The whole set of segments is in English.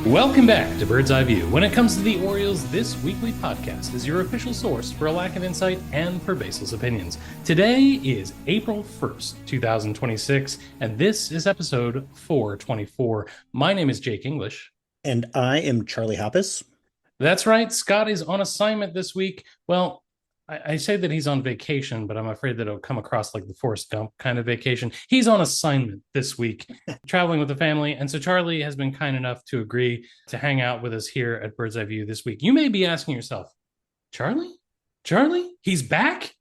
Welcome back to Bird's Eye View. When it comes to the Orioles, this weekly podcast is your official source for a lack of insight and for baseless opinions. Today is April 1st, 2026, and this is episode 424. My name is Jake English. And I am Charlie Hoppus. That's right. Scott is on assignment this week. Well, I say that he's on vacation, but I'm afraid that it'll come across like the Forrest Gump kind of vacation. He's on assignment this week, traveling with the family. And so Charlie has been kind enough to agree to hang out with us here at Bird's Eye View this week. You may be asking yourself, Charlie? He's back?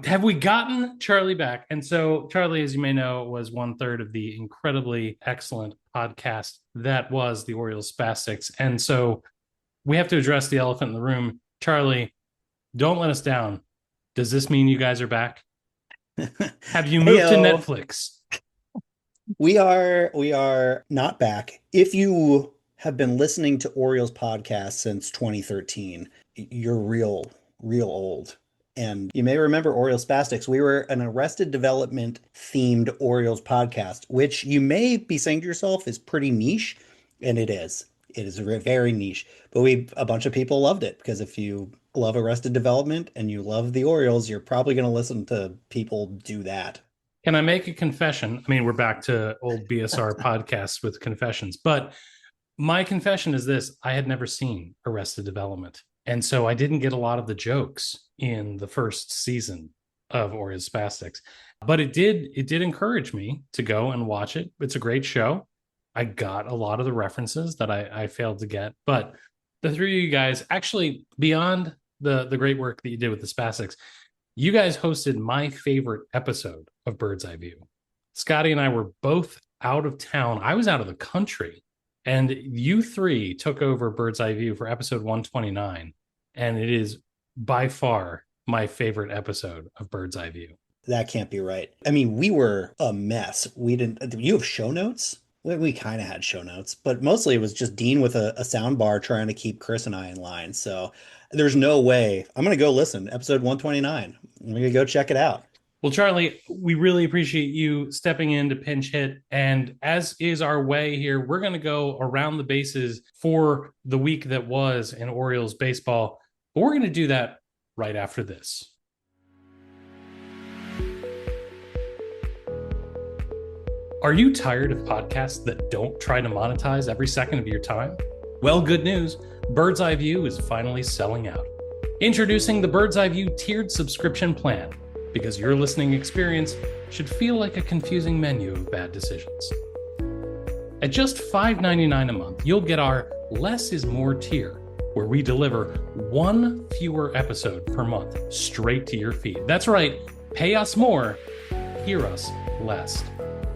Have we gotten Charlie back? And so Charlie, as you may know, was 1/3 of the incredibly excellent podcast that was the Orioles Spastics. And so we have to address the elephant in the room. Charlie, don't let us down. Does this mean you guys are back? Have you moved to Netflix? We are not back. If you have been listening to Orioles podcast since 2013, you're real old. And you may remember Orioles Spastics. We were an Arrested Development themed Orioles podcast, which you may be saying to yourself is pretty niche, and it is. It is very niche, but a bunch of people loved it because if you love Arrested Development and you love the Orioles, you're probably going to listen to people do that. Can I make a confession? I mean, we're back to old BSR podcasts with confessions, but my confession is this: I had never seen Arrested Development, and so I didn't get a lot of the jokes in the first season of Orioles Spastics, but it did encourage me to go and watch it. It's a great show. I got a lot of the references that I failed to get, but the three of you guys, actually, beyond the great work that you did with the Spastics, you guys hosted my favorite episode of Bird's Eye View. Scotty and I were both out of town. I was out of the country, and you three took over Bird's Eye View for episode 129, and it is by far my favorite episode of Bird's Eye View. That can't be right. I mean, we were a mess. You have show notes? We kind of had show notes, but mostly it was just Dean with a sound bar trying to keep Chris and I in line. So there's no way. I'm going to go listen. Episode 129. I'm going to go check it out. Well, Charlie, we really appreciate you stepping in to pinch hit. And as is our way here, we're going to go around the bases for the week that was in Orioles baseball. But we're going to do that right after this. Are you tired of podcasts that don't try to monetize every second of your time? Well, good news. Bird's Eye View is finally selling out. Introducing the Bird's Eye View tiered subscription plan, because your listening experience should feel like a confusing menu of bad decisions. At just $5.99 a month, you'll get our Less is More tier, where we deliver one fewer episode per month straight to your feed. That's right, pay us more, hear us less.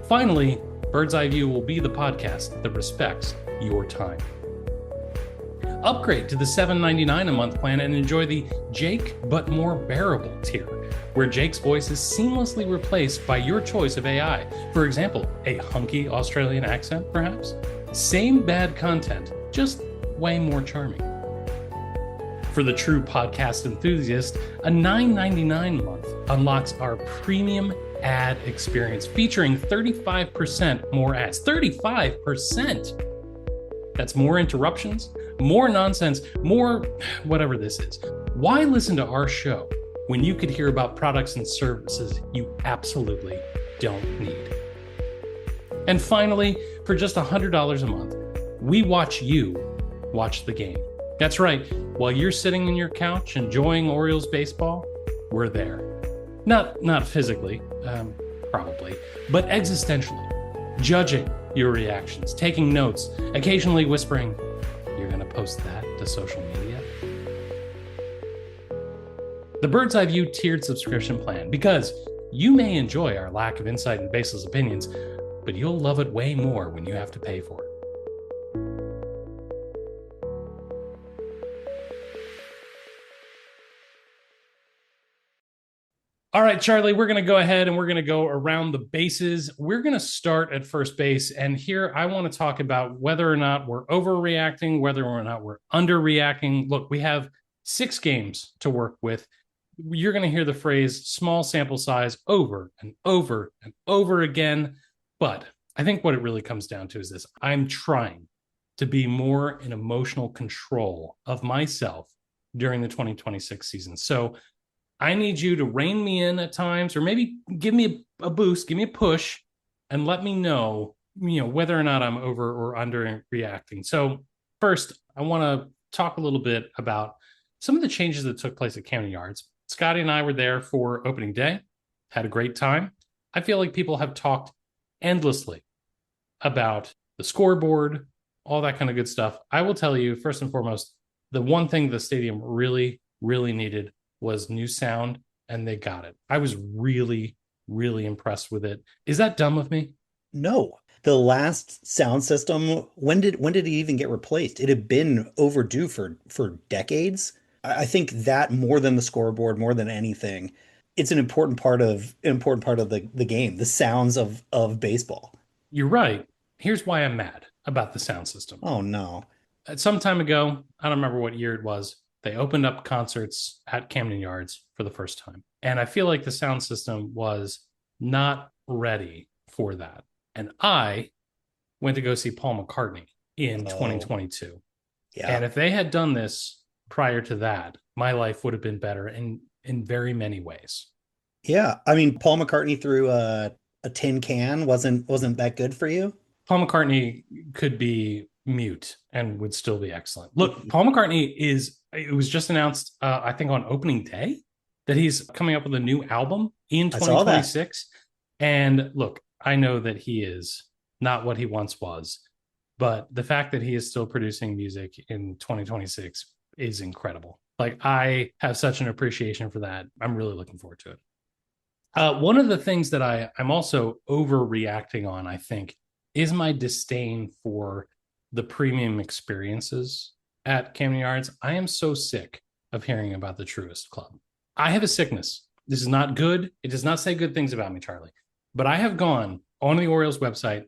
Finally, Bird's Eye View will be the podcast that respects your time. Upgrade to the $7.99 a month plan and enjoy the Jake but more bearable tier, where Jake's voice is seamlessly replaced by your choice of AI. For example, a hunky Australian accent, perhaps? Same bad content, just way more charming. For the true podcast enthusiast, a $9.99 a month unlocks our premium ad experience featuring 35% more ads. 35%! That's more interruptions, more nonsense, more whatever this is. Why listen to our show when you could hear about products and services you absolutely don't need? And finally, for just $100 a month, we watch you watch the game. That's right, while you're sitting on your couch enjoying Orioles baseball, we're there. Not physically, probably, but existentially, judging your reactions, taking notes, occasionally whispering, "You're going to post that to social media?" The Bird's Eye View tiered subscription plan, because you may enjoy our lack of insight and baseless opinions, but you'll love it way more when you have to pay for it. All right, Charlie, we're going to go ahead and we're going to go around the bases. We're going to start at first base. And here I want to talk about whether or not we're overreacting, whether or not we're underreacting. Look, we have 6 games to work with. You're going to hear the phrase small sample size over and over and over again. But I think what it really comes down to is this. I'm trying to be more in emotional control of myself during the 2026 season. So I need you to rein me in at times, or maybe give me a boost, give me a push, and let me know, whether or not I'm over or under reacting. So first, I want to talk a little bit about some of the changes that took place at Camden Yards. Scotty and I were there for opening day, had a great time. I feel like people have talked endlessly about the scoreboard, all that kind of good stuff. I will tell you, first and foremost, the one thing the stadium really, really needed was new sound, and they got it. I was really, really impressed with it. Is that dumb of me? No. The last sound system, when did it even get replaced? It had been overdue for decades. I think that more than the scoreboard, more than anything, it's an important part of the game, the sounds of baseball. You're right. Here's why I'm mad about the sound system. Oh no. Some time ago, I don't remember what year it was, they opened up concerts at Camden Yards for the first time. And I feel like the sound system was not ready for that. And I went to go see Paul McCartney in Oh, 2022. yeah. And if they had done this prior to that, my life would have been better in very many ways. Yeah. I mean, Paul McCartney threw a tin can wasn't that good for you? Paul McCartney could be mute and would still be excellent. Look, Paul McCartney it was just announced, I think on opening day, that he's coming up with a new album in I saw that. 2026. And look, I know that he is not what he once was, but the fact that he is still producing music in 2026 is incredible. Like, I have such an appreciation for that. I'm really looking forward to it. One of the things that I'm also overreacting on, I think, is my disdain for the premium experiences at Camden Yards. I am so sick of hearing about the Truist Club. I have a sickness. This is not good. It does not say good things about me, Charlie. But I have gone on the Orioles website,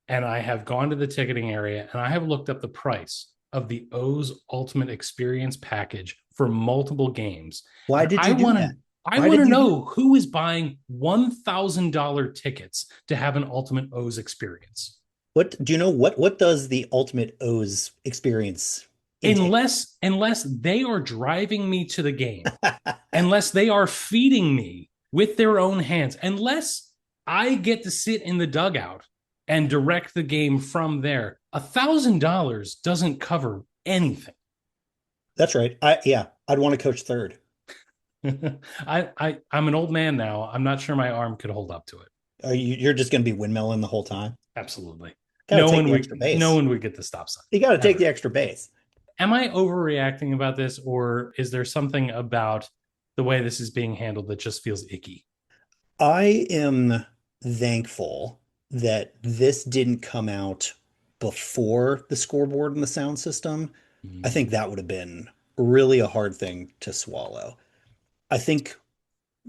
and I have gone to the ticketing area, and I have looked up the price of the O's Ultimate Experience package for multiple games. Why And did you do that? I Why want did to you do know who is buying $1,000 tickets to have an Ultimate O's experience. What do you know what does the ultimate O's experience entail? Unless they are driving me to the game, unless they are feeding me with their own hands, unless I get to sit in the dugout and direct the game from there, $1,000 doesn't cover anything. That's right. I'd want to coach third. I'm an old man now. I'm not sure my arm could hold up to it. You're just going to be windmilling the whole time. Absolutely. Got to take the extra No base. one would get the stop sign. You got to take Ever. the extra base. Am I overreacting about this, or is there something about the way this is being handled that just feels icky? I am thankful that this didn't come out before the scoreboard and the sound system. I think that would have been really a hard thing to swallow. I think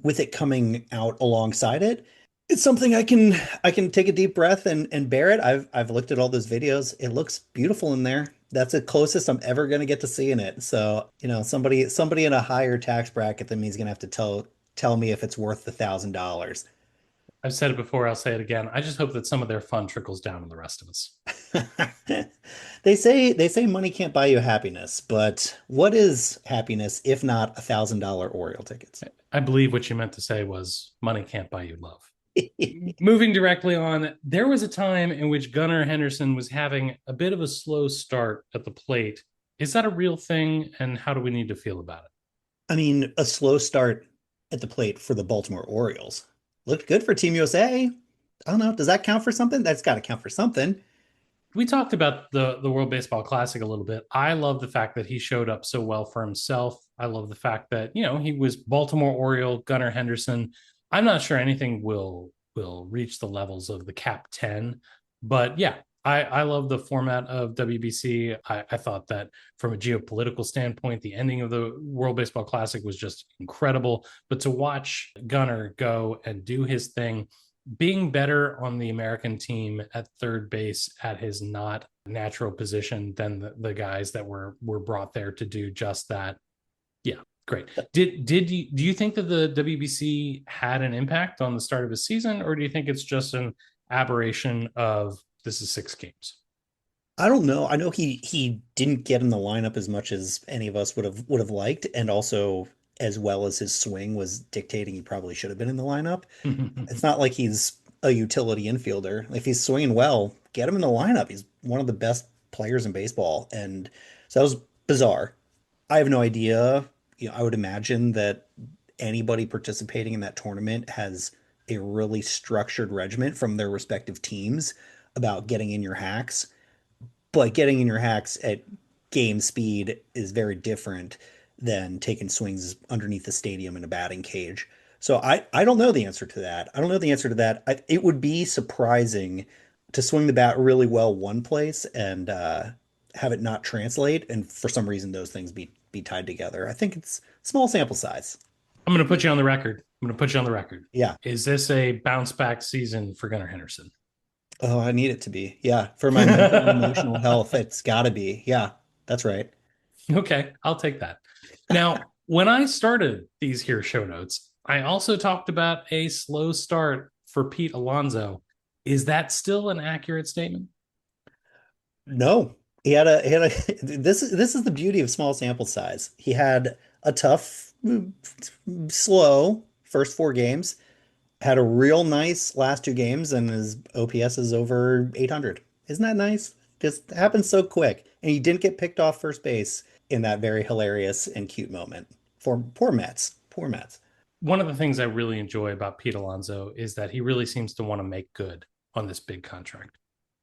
with it coming out alongside it, it's something I can take a deep breath and bear it. I've looked at all those videos. It looks beautiful in there. That's the closest I'm ever going to get to seeing it. So, somebody in a higher tax bracket than me is going to have to tell me if it's worth $1,000. I've said it before, I'll say it again. I just hope that some of their fun trickles down to the rest of us. They say money can't buy you happiness, but what is happiness if not $1,000 Oriole tickets? I believe what you meant to say was money can't buy you love. Moving directly on, there was a time in which Gunnar Henderson was having a bit of a slow start at the plate. Is that a real thing, and how do we need to feel about it? I mean, a slow start at the plate for the Baltimore Orioles. Looked good for Team USA. I don't know. Does that count for something? That's got to count for something. We talked about the World Baseball Classic a little bit. I love the fact that he showed up so well for himself. I love the fact that, he was Baltimore Oriole, Gunnar Henderson. I'm not sure anything will reach the levels of the Cap 10, but yeah, I love the format of WBC. I thought that from a geopolitical standpoint, the ending of the World Baseball Classic was just incredible. But to watch Gunnar go and do his thing, being better on the American team at third base at his not natural position than the guys that were brought there to do just that. Yeah, great. Do you think that the WBC had an impact on the start of the season, or do you think it's just an aberration of this is 6 games? I don't know. I know he didn't get in the lineup as much as any of us would have liked, and also as well as his swing was dictating he probably should have been in the lineup. It's not like he's a utility infielder. If he's swinging well, get him in the lineup. He's one of the best players in baseball, and so that was bizarre. I have no idea. I would imagine that anybody participating in that tournament has a really structured regimen from their respective teams about getting in your hacks, but getting in your hacks at game speed is very different than taking swings underneath the stadium in a batting cage. So I don't know the answer to that. I don't know the answer to that. It would be surprising to swing the bat really well one place and have it not translate, and for some reason those things be tied together. I think it's small sample size. I'm going to put you on the record. I'm going to put you on the record. Yeah. Is this a bounce back season for Gunnar Henderson? Oh, I need it to be. Yeah. For my mental and emotional health, it's got to be. Yeah, that's right. Okay, I'll take that. Now, when I started these here show notes, I also talked about a slow start for Pete Alonso. Is that still an accurate statement? No, he had a this is the beauty of small sample size. He had a tough, slow first four games, had a real nice last two games, and his OPS is over 800. Isn't that nice? Just happens so quick. And he didn't get picked off first base in that very hilarious and cute moment. For poor Mets. Poor Mets. One of the things I really enjoy about Pete Alonso is that he really seems to want to make good on this big contract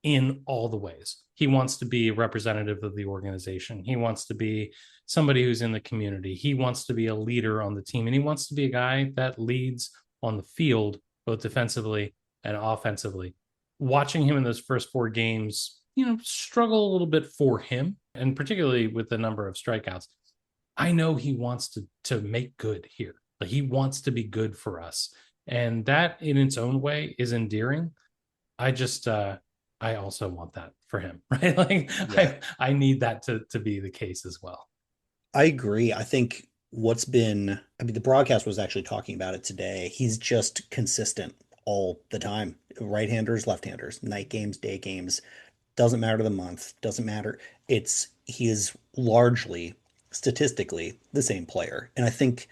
in all the ways. He wants to be a representative of the organization. He wants to be somebody who's in the community. He wants to be a leader on the team, and he wants to be a guy that leads on the field, both defensively and offensively. Watching him in those first four games, struggle a little bit for him, and particularly with the number of strikeouts. I know he wants to make good here. Like, he wants to be good for us. And that in its own way is endearing. I just I also want that for him, right? Like, Yeah, I need that to be the case as well. I agree. I think I mean, the broadcast was actually talking about it today. He's just consistent all the time. Right-handers, left-handers, night games, day games, doesn't matter the month, doesn't matter. He is largely statistically the same player. And I think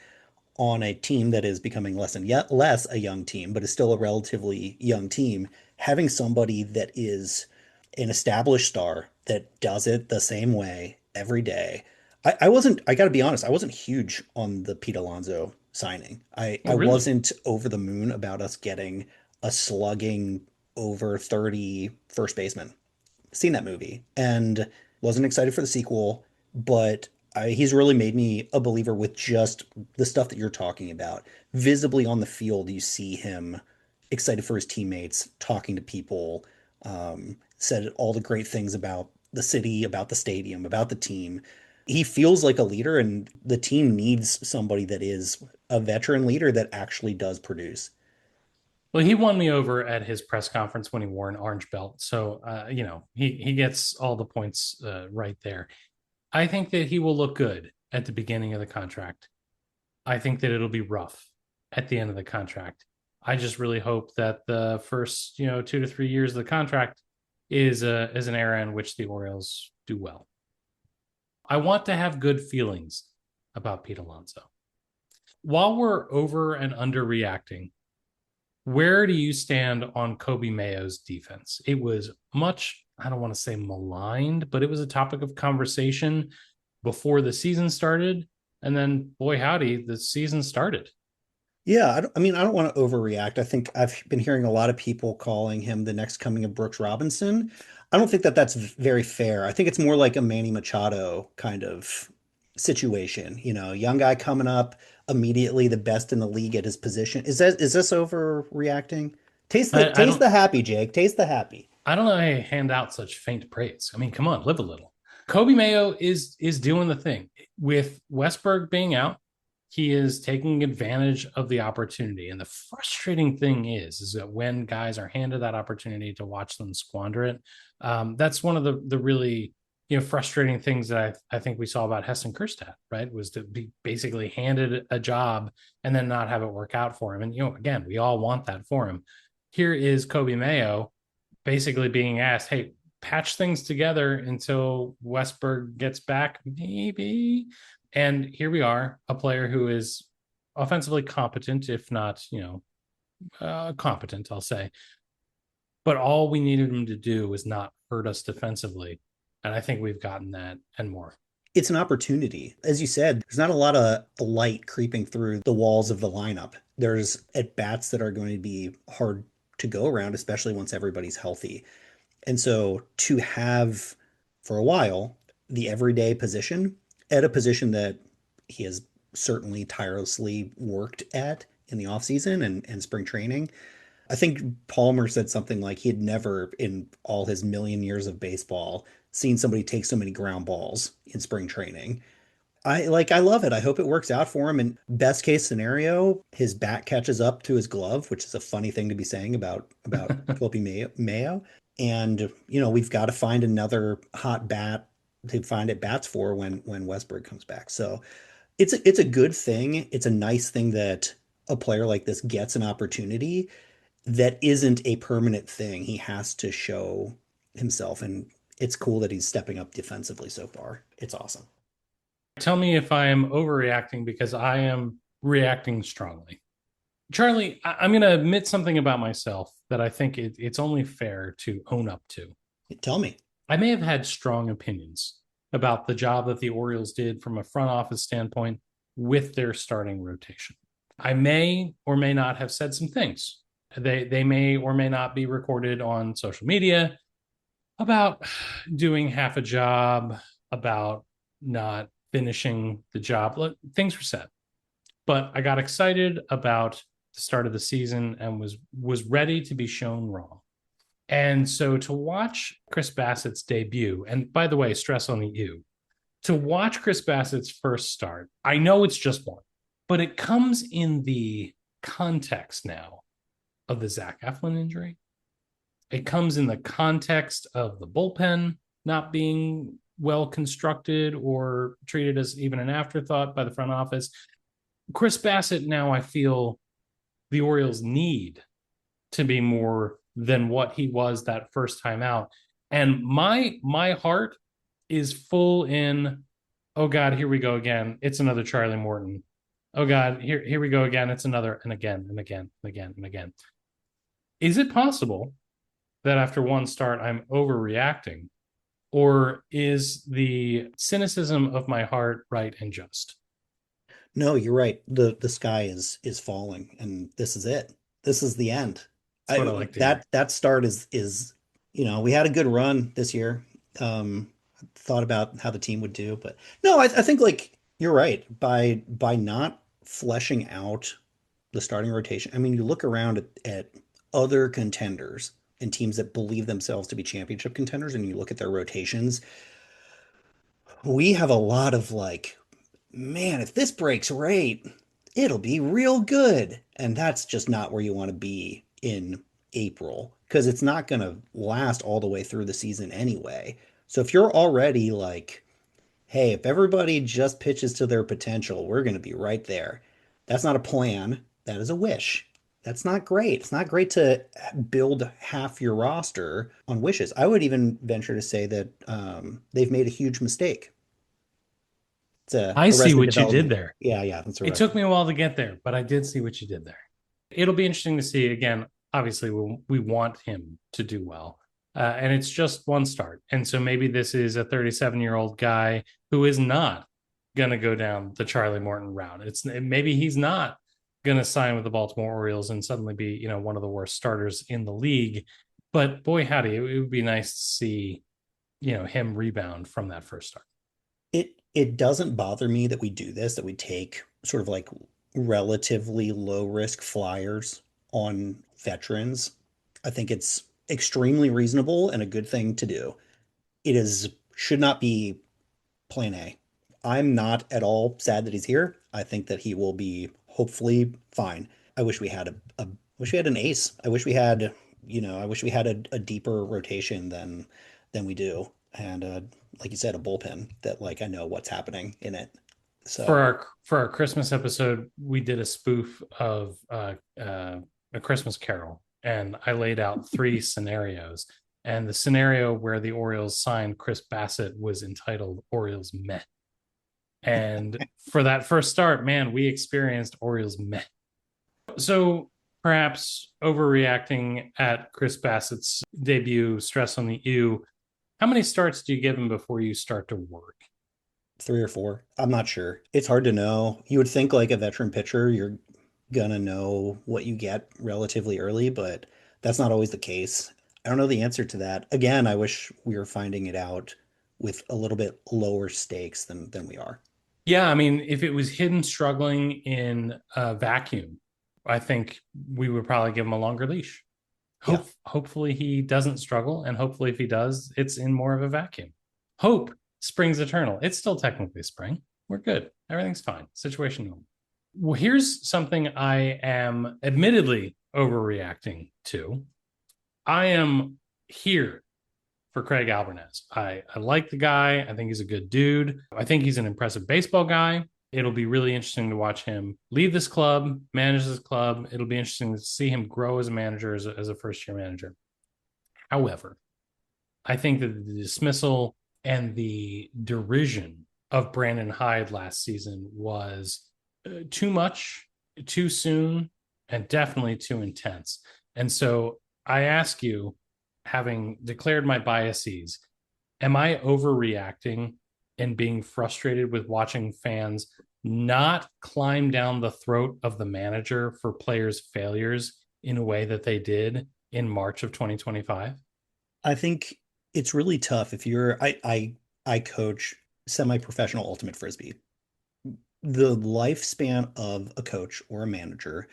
on a team that is becoming less and yet less a young team, but is still a relatively young team, having somebody that is an established star that does it the same way every day. I got to be honest, I wasn't huge on the Pete Alonso signing. Oh, I really? wasn't over the moon about us getting a slugging over 30 first baseman. Seen that movie and wasn't excited for the sequel, but he's really made me a believer with just the stuff that you're talking about. Visibly on the field, you see him excited for his teammates, talking to people, said all the great things about the city, about the stadium, about the team. He feels like a leader, and the team needs somebody that is a veteran leader that actually does produce. Well, he won me over at his press conference when he wore an orange belt. So, he gets all the points right there. I think that he will look good at the beginning of the contract. I think that it'll be rough at the end of the contract. I just really hope that the first, 2 to 3 years of the contract is an era in which the Orioles do well. I want to have good feelings about Pete Alonso. While we're over and underreacting, where do you stand on Kobe Mayo's defense? It was much, I don't want to say maligned, but it was a topic of conversation before the season started. And then, boy, howdy, the season started. Yeah, I mean, I don't want to overreact. I think I've been hearing a lot of people calling him the next coming of Brooks Robinson. I don't think that that's very fair. I think it's more like a Manny Machado kind of situation. Young guy coming up, immediately the best in the league at his position. Is this overreacting? Taste the I taste don't the happy, Jake. Taste the happy. I don't know how you hand out such faint praise. I mean, come on, live a little. Kobe Mayo is doing the thing with Westberg being out. He is taking advantage of the opportunity, and the frustrating thing is that when guys are handed that opportunity to watch them squander it, that's one of the really frustrating things that I think we saw about Heston Kjerstad, right? Was to be basically handed a job and then not have it work out for him. And again, we all want that for him. Here is Kobe Mayo basically being asked, hey, patch things together until Westberg gets back, maybe. And here we are, a player who is offensively competent, if not, competent, I'll say. But all we needed him to do was not hurt us defensively. And I think we've gotten that and more. It's an opportunity. As you said, there's not a lot of light creeping through the walls of the lineup. There's at bats that are going to be hard to go around, especially once everybody's healthy. And so to have for a while the everyday position at a position that he has certainly tirelessly worked at in the offseason and spring training. I think Palmer said something like he had never in all his million years of baseball seen somebody take so many ground balls in spring training. I love it. I hope it works out for him. And best case scenario, his bat catches up to his glove, which is a funny thing to be saying about Philippi Mayo. And we've got to find another hot bat to find at bats for when Westberg comes back. So it's a good thing. It's a nice thing that a player like this gets an opportunity that isn't a permanent thing. He has to show himself, and it's cool that he's stepping up defensively so far. It's awesome. Tell me if I am overreacting because I am reacting strongly. Charlie, I'm going to admit something about myself that I think it's only fair to own up to. Tell me. I may have had strong opinions about the job that the Orioles did from a front office standpoint with their starting rotation. I may or may not have said some things. They may or may not be recorded on social media about doing half a job, about not finishing the job. Look, things were said, but I got excited about the start of the season and was ready to be shown wrong. And so to watch Chris Bassett's debut, and by the way, stress on the U, to watch Chris Bassett's first start, I know it's just one, but it comes in the context now of the Zach Eflin injury. It comes in the context of the bullpen not being well constructed or treated as even an afterthought by the front office. Chris Bassett, now I feel the Orioles need to be more than what he was that first time out. And my heart is full in, oh God, here we go again. It's another Charlie Morton. Oh God, here we go again. It's another, and again, and again, and again, and again. Is it possible that after one start I'm overreacting? Or is the cynicism of my heart right and just? No, you're right. The sky is falling, and this is it. This is the end. That's what I like to hear. That start is we had a good run this year. Thought about how the team would do, but no, I think like you're right. By not fleshing out the starting rotation. I mean, you look around at other contenders and teams that believe themselves to be championship contenders, and you look at their rotations. We have a lot of like, man, if this breaks right, it'll be real good. And that's just not where you want to be in April because it's not going to last all the way through the season anyway. So if you're already like, hey, if everybody just pitches to their potential, we're going to be right there. That's not a plan. That is a wish. That's not great. It's not great to build half your roster on wishes. I would even venture to say that they've made a huge mistake. It's I see Arrested what you did Development. there. Yeah, that's It Arrested. took me a while to get there, but I did see what you did there. It'll be interesting to see again. Obviously, we want him to do well. And it's just one start. And so maybe this is a 37-year-old guy who is not going to go down the Charlie Morton route. Maybe he's not going to sign with the Baltimore Orioles and suddenly be, one of the worst starters in the league. But boy, howdy, it would be nice to see, him rebound from that first start. It doesn't bother me that we do this, that we take sort of like relatively low risk flyers on veterans. I think it's extremely reasonable and a good thing to do. It is should not be plan A. I'm not at all sad that he's here. I think that he will be hopefully fine. I wish we had a wish we had an ace. I wish we had a deeper rotation than we do. And like you said, a bullpen that like I know what's happening in it. For So our Christmas episode, we did a spoof of a Christmas Carol, and I laid out three scenarios. And the scenario where the Orioles signed Chris Bassett was entitled Orioles Meh. And for that first start, man, we experienced Orioles Meh. So perhaps overreacting at Chris Bassett's debut, stress on the ew. How many starts do you give him before you start to work? Three or four. I'm not sure. It's hard to know. You would think like a veteran pitcher, you're gonna know what you get relatively early, but that's not always the case. I don't know the answer to that. Again, I wish we were finding it out with a little bit lower stakes than we are. Yeah, I mean, if it was hidden struggling in a vacuum, I think we would probably give him a longer leash. Yeah. Hopefully he doesn't struggle, and hopefully if he does, it's in more of a vacuum. Hope springs eternal. It's still technically spring. We're good. Everything's fine. Situation normal. Well, here's something I am admittedly overreacting to. I am here for Craig Alvarez. I like the guy. I think he's a good dude. I think he's an impressive baseball guy. It'll be really interesting to watch him leave this club, manage this club. It'll be interesting to see him grow as a manager, as a first year manager. However, I think that the dismissal and the derision of Brandon Hyde last season was too much, too soon, and definitely too intense. And so I ask you, having declared my biases, am I overreacting and being frustrated with watching fans not climb down the throat of the manager for players' failures in a way that they did in March of 2025? I think it's really tough if you're I coach semi-professional ultimate frisbee. The lifespan of a coach or a manager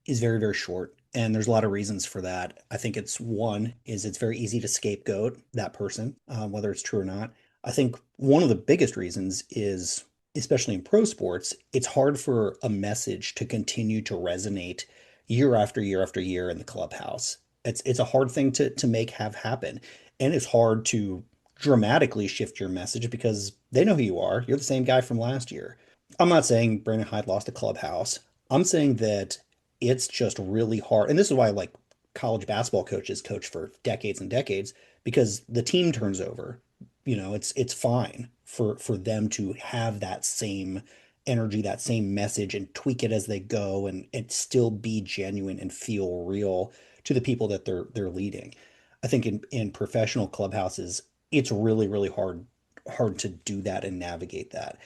is very, very short. And there's a lot of reasons for that. I think it's one is it's very easy to scapegoat that person, whether it's true or not. I think one of the biggest reasons is, especially in pro sports, it's hard for a message to continue to resonate year after year after year in the clubhouse. It's a hard thing to make have happen. And it's hard to dramatically shift your message because they know who you are. You're the same guy from last year. I'm not saying Brandon Hyde lost a clubhouse. I'm saying that it's just really hard. And this is why like college basketball coaches coach for decades and decades because the team turns over. It's fine for them to have that same energy, that same message and tweak it as they go and still be genuine and feel real to the people that they're leading. I think in professional clubhouses, it's really, really hard to do that and navigate that.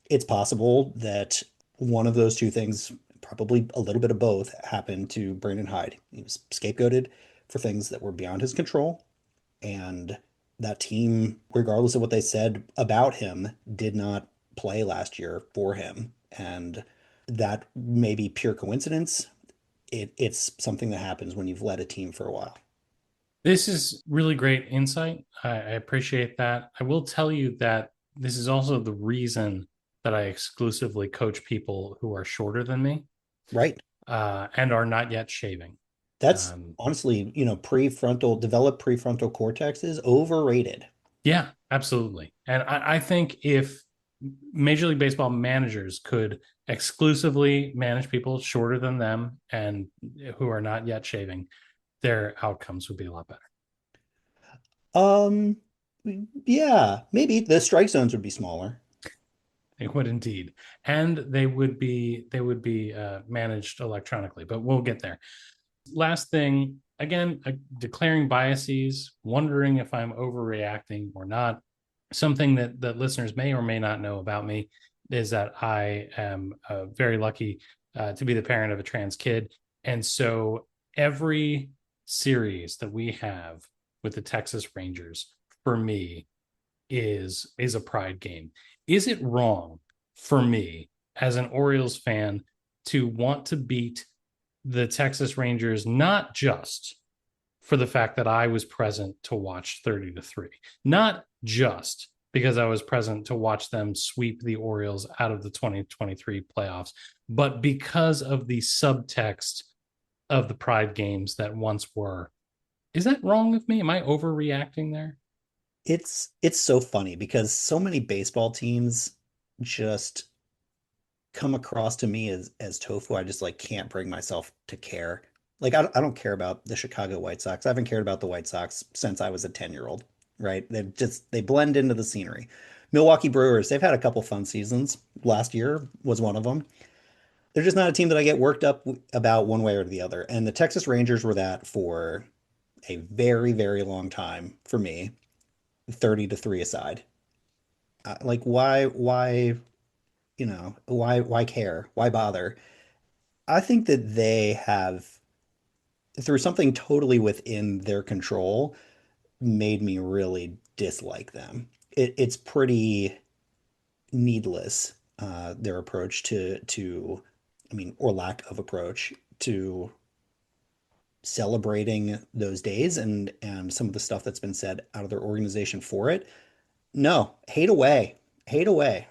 It's possible that one of those two things, probably a little bit of both, happened to Brandon Hyde. He was scapegoated for things that were beyond his control. And that team, regardless of what they said about him, did not play last year for him. And that may be pure coincidence. It's something that happens when you've led a team for a while. This is really great insight. I appreciate that. I will tell you that this is also the reason that I exclusively coach people who are shorter than me Right. and are not yet shaving. That's Um, honestly, developed prefrontal cortex is overrated. yeah, absolutely. And I think if Major League Baseball managers could exclusively manage people shorter than them and who are not yet shaving, their outcomes would be a lot better. Um, yeah, maybe the strike zones would be smaller. They would indeed, and they would be managed electronically. But we'll get there. Last thing, again, declaring biases, wondering if I'm overreacting or not. Something that listeners may or may not know about me is that I am very lucky to be the parent of a trans kid, and so every series that we have with the Texas Rangers for me is a pride game. Is it wrong for me as an Orioles fan to want to beat the Texas Rangers not just for the fact that I was present to watch 30 to 3, not just because I was present to watch them sweep the Orioles out of the 2023 playoffs, but because of the subtext of the pride games that once were? Is that wrong of me? Am I overreacting there? It's so funny because so many baseball teams just come across to me as tofu. I just like can't bring myself to care. Like I don't care about the Chicago White Sox. I haven't cared about the White Sox since I was a 10-year-old, right? They blend into the scenery. Milwaukee Brewers, they've had a couple fun seasons. Last year was one of them. They're just not a team that I get worked up about one way or the other. And the Texas Rangers were that for a very, very long time for me, 30-3 aside. Like why care? Why bother? I think that they have, through something totally within their control, made me really dislike them. It's pretty needless, their approach I mean, or lack of approach to celebrating those days and some of the stuff that's been said out of their organization for it. No, hate away, hate away.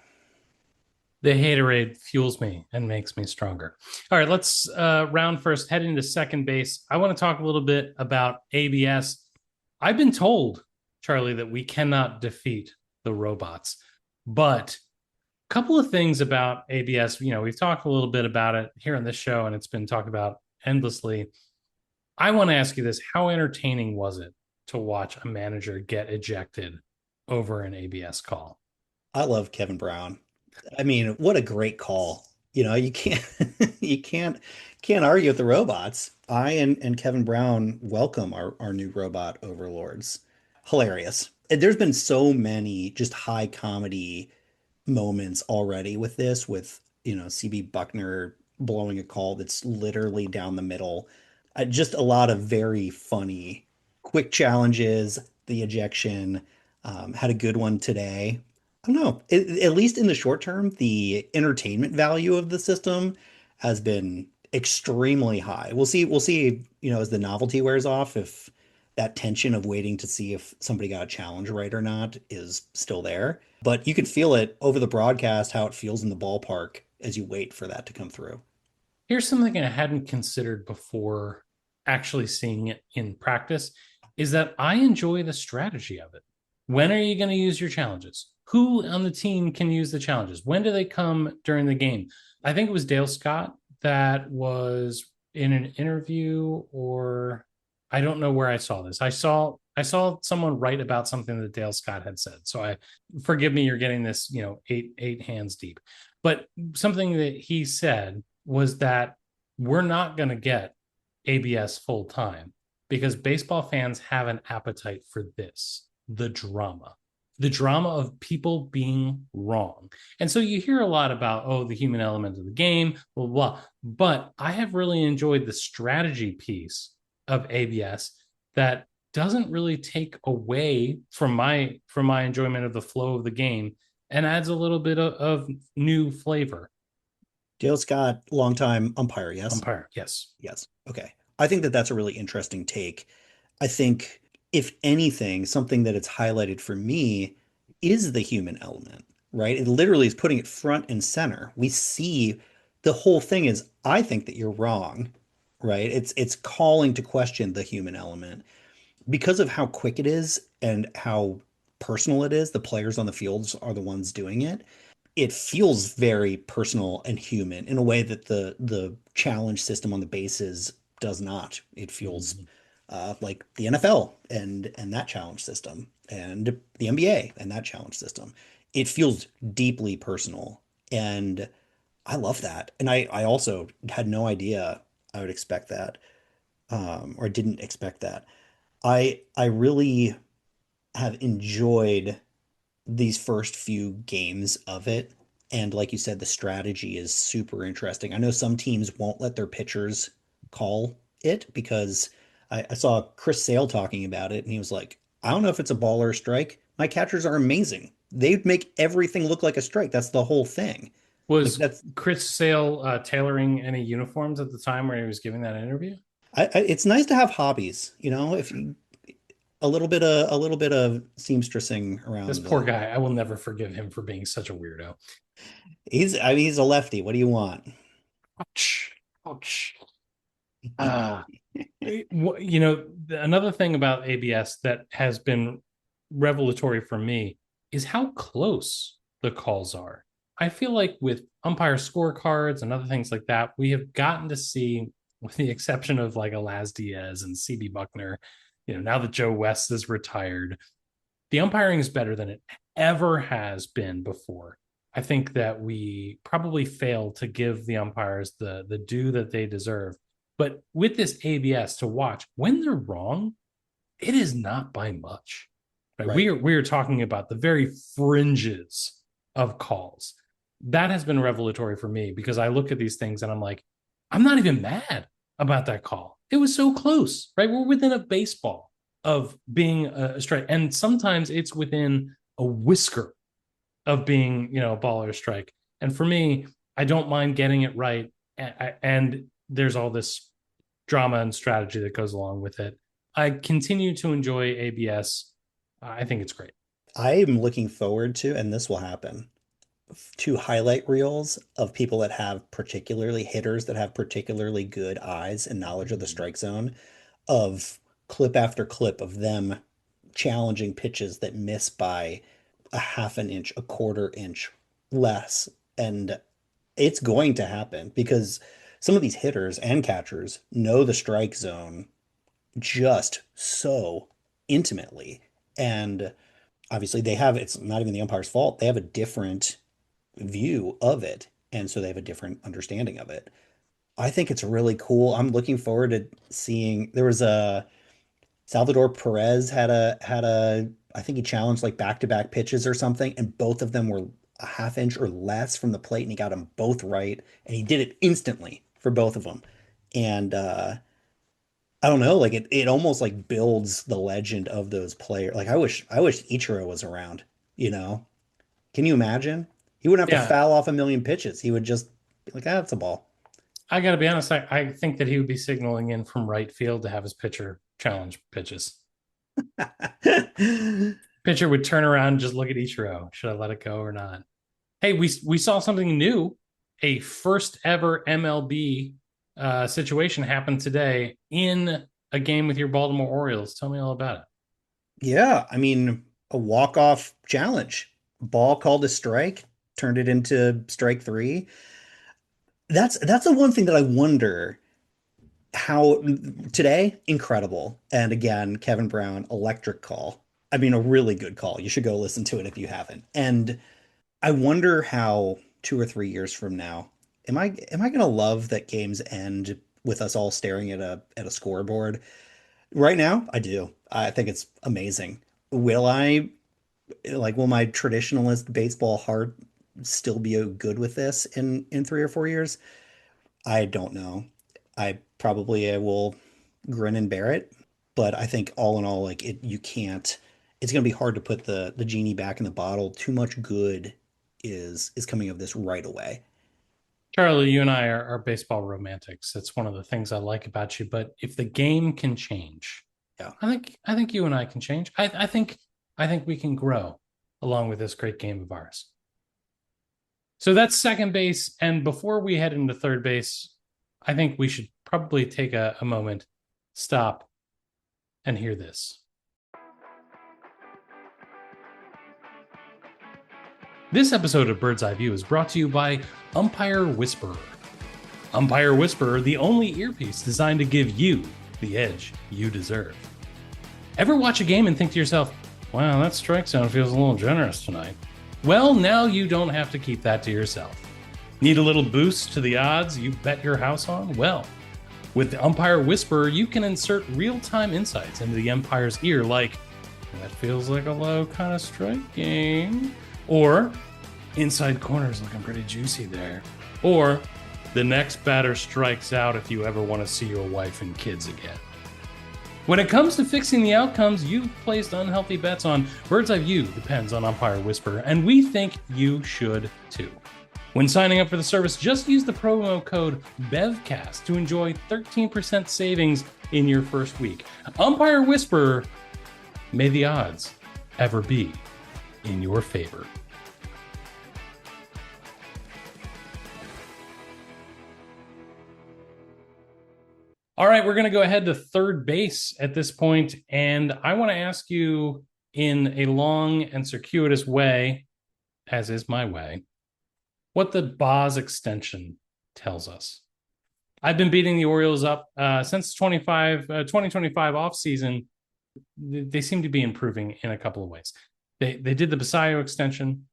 The haterade fuels me and makes me stronger. All right, let's round first, head into second base. I want to talk a little bit about ABS. I've been told, Charlie, that we cannot defeat the robots, but a couple of things about ABS. We've talked a little bit about it here on this show, and it's been talked about endlessly. I want to ask you this: how entertaining was it to watch a manager get ejected over an ABS call? I love Kevin Brown. I mean, what a great call. You can't you can't argue with the robots. And Kevin Brown welcome our new robot overlords. Hilarious. And there's been so many just high comedy moments already with this, with CB Buckner blowing a call that's literally down the middle. Just a lot of very funny quick challenges. The ejection, had a good one today. I don't know. At least in the short term, the entertainment value of the system has been extremely high. We'll see, as the novelty wears off, if that tension of waiting to see if somebody got a challenge right or not is still there. But you can feel it over the broadcast, how it feels in the ballpark as you wait for that to come through. Here's something I hadn't considered before actually seeing it in practice is that I enjoy the strategy of it. When are you going to use your challenges? Who on the team can use the challenges? When do they come during the game? I think it was Dale Scott that was in an interview, or I don't know where I saw this. I saw someone write about something that Dale Scott had said. So I forgive me, you're getting this, eight hands deep. But something that he said was that we're not going to get ABS full time because baseball fans have an appetite for this, the drama of people being wrong. And so you hear a lot about, oh, the human element of the game, blah, blah, blah. But I have really enjoyed the strategy piece of ABS that doesn't really take away from my enjoyment of the flow of the game and adds a little bit of new flavor. Dale Scott, longtime umpire, yes? Umpire, yes. Yes. Okay. I think that that's a really interesting take. I think, if anything, something that it's highlighted for me is the human element, right? It literally is putting it front and center. We see the whole thing is, I think that you're wrong, right? It's calling to question the human element because of how quick it is and how personal it is. The players on the fields are the ones doing it. It feels very personal and human in a way that the challenge system on the bases does not. It feels like the NFL and that challenge system, and the NBA and that challenge system. It feels deeply personal, and I love that. And I also had no idea I would expect that, or didn't expect that. I really have enjoyed these first few games of it. And like you said, the strategy is super interesting. I know some teams won't let their pitchers call it because I saw Chris Sale talking about it, and he was like, I don't know if it's a ball or a strike. My catchers are amazing. They make everything look like a strike. That's the whole thing. Like Was that's Chris Sale tailoring any uniforms at the time where he was giving that interview? it's nice to have hobbies, if you a little bit of seamstressing This around poor the. guy, I will never forgive him for being such a weirdo. He's a lefty. What do you want? Ouch. Ouch. Ah. Another thing about ABS that has been revelatory for me is how close the calls are. I feel like with umpire scorecards and other things like that, we have gotten to see with the exception of like Alaz Diaz and CB Buckner. Now that Joe West is retired, the umpiring is better than it ever has been before. I think that we probably fail to give the umpires the due that they deserve. But with this ABS to watch, when they're wrong, it is not by much. Right? Right. We are talking about the very fringes of calls. That has been revelatory for me because I look at these things and I'm like, I'm not even mad about that call. It was so close, right? We're within a baseball of being a strike. And sometimes it's within a whisker of being, a ball or a strike. And for me, I don't mind getting it right. And there's all this drama and strategy that goes along with it. I continue to enjoy ABS. I think it's great. I am looking forward to, and this will happen, to highlight reels of people that have particularly hitters that have particularly good eyes and knowledge of the strike zone, of clip after clip of them challenging pitches that miss by a half an inch, a quarter inch less. And it's going to happen because some of these hitters and catchers know the strike zone just so intimately. And obviously, it's not even the umpire's fault. They have a different view of it. And so they have a different understanding of it. I think it's really cool. I'm looking forward to seeing. There was a Salvador Perez had a I think he challenged like back-to-back pitches or something, and both of them were a half inch or less from the plate, and he got them both right, and he did it instantly for both of them. And I don't know, like it almost like builds the legend of those players. Like I wish Ichiro was around, you know. Can you imagine? He wouldn't have to Yeah, foul off a million pitches. He would just be like, ah, it's a ball. I got to be honest. I think that he would be signaling in from right field to have his pitcher challenge pitches. Pitcher would turn around and just look at each row. Should I let it go or not? Hey, we saw something new. A first ever MLB situation happened today in a game with your Baltimore Orioles. Tell me all about it. Yeah, I mean, a walk-off challenge. Ball called a strike, turned it into strike three. That's the one thing that I wonder how today, incredible. And again, Kevin Brown, electric call. I mean, a really good call. You should go listen to it if you haven't. And I wonder how 2 or 3 years from now, am I gonna love that games end with us all staring at a scoreboard? Right now, I do. I think it's amazing. Will I will my traditionalist baseball heart still be good with this in 3 or 4 years? I don't know. I probably will grin and bear it, but I think all in all, like you can't. It's gonna be hard to put the genie back in the bottle. Too much good is coming of this right away. Charlie, you and I are baseball romantics. It's one of the things I like about you. But if the game can change, Yeah. I think you and I can change. I think we can grow along with this great game of ours. So that's second base. And before we head into third base, I think we should probably take a moment, stop, and hear this. This episode of Bird's Eye View is brought to you by Umpire Whisperer. Umpire Whisperer, the only earpiece designed to give you the edge you deserve. Ever watch a game and think to yourself, wow, that strike zone feels a little generous tonight? Well, now you don't have to keep that to yourself. Need a little boost to the odds you bet your house on? Well, with the Umpire Whisperer, you can insert real-time insights into the umpire's ear like, that feels like a low kind of strike game. Or, inside corner's looking pretty juicy there. Or, the next batter strikes out if you ever want to see your wife and kids again. When it comes to fixing the outcomes you've placed unhealthy bets on, Bird's Eye View depends on Umpire Whisperer, and we think you should too. When signing up for the service, just use the promo code BEVCAST to enjoy 13% savings in your first week. Umpire Whisperer, may the odds ever be in your favor. All right, we're going to go ahead to third base at this point, and I want to ask you in a long and circuitous way, as is my way, what the Boz extension tells us. I've been beating the Orioles up since 2025 off season. They seem to be improving in a couple of ways. They did the Basayo extension.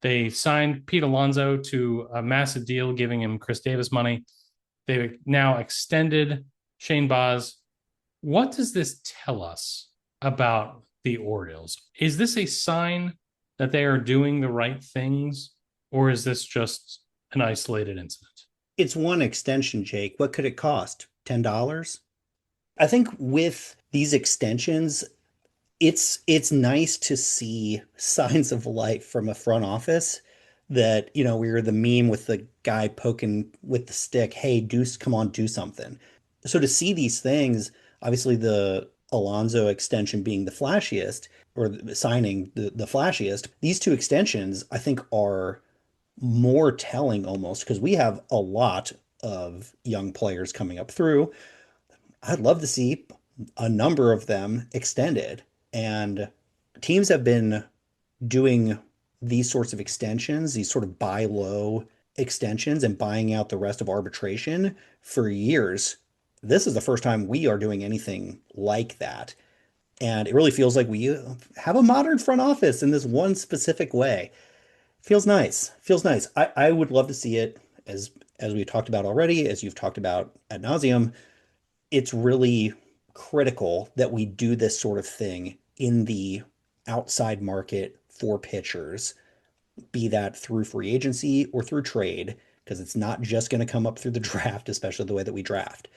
They signed Pete Alonso to a massive deal, giving him Chris Davis money. They've now extended Shane Baz. What does this tell us about the Orioles? Is this a sign that they are doing the right things, or is this just an isolated incident? It's one extension, Jake. What could it cost? $10? I think with these extensions, it's nice to see signs of life from a front office that, we were the meme with the guy poking with the stick, hey, come on, do something. So to see these things, obviously the Alonso extension being the flashiest, or signing the flashiest, these two extensions I think are more telling almost because we have a lot of young players coming up through. I'd love to see a number of them extended. And teams have been doing these sorts of extensions, these sort of buy low extensions and buying out the rest of arbitration for years. This is the first time we are doing anything like that. And it really feels like we have a modern front office in this one specific way. Feels nice. Feels nice. I would love to see it as we talked about already, as you've talked about ad nauseum. It's really critical that we do this sort of thing in the outside market for pitchers, be that through free agency or through trade, because it's not just going to come up through the draft, especially the way that we draft.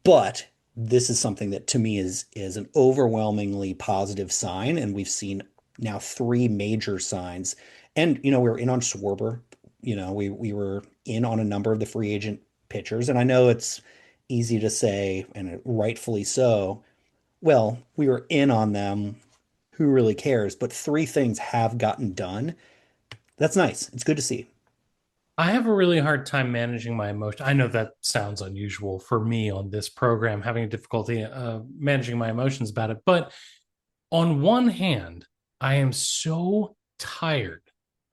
But this is something that to me is an overwhelmingly positive sign, and we've seen now three major signs. And we were in on Schwarber. We were in on a number of the free agent pitchers, and I know it's easy to say, and rightfully so. Well, we were in on them. Who really cares? But three things have gotten done. That's nice. It's good to see. I have a really hard time managing my emotion. I know that sounds unusual for me on this program, having a difficulty managing my emotions about it. But on one hand, I am so tired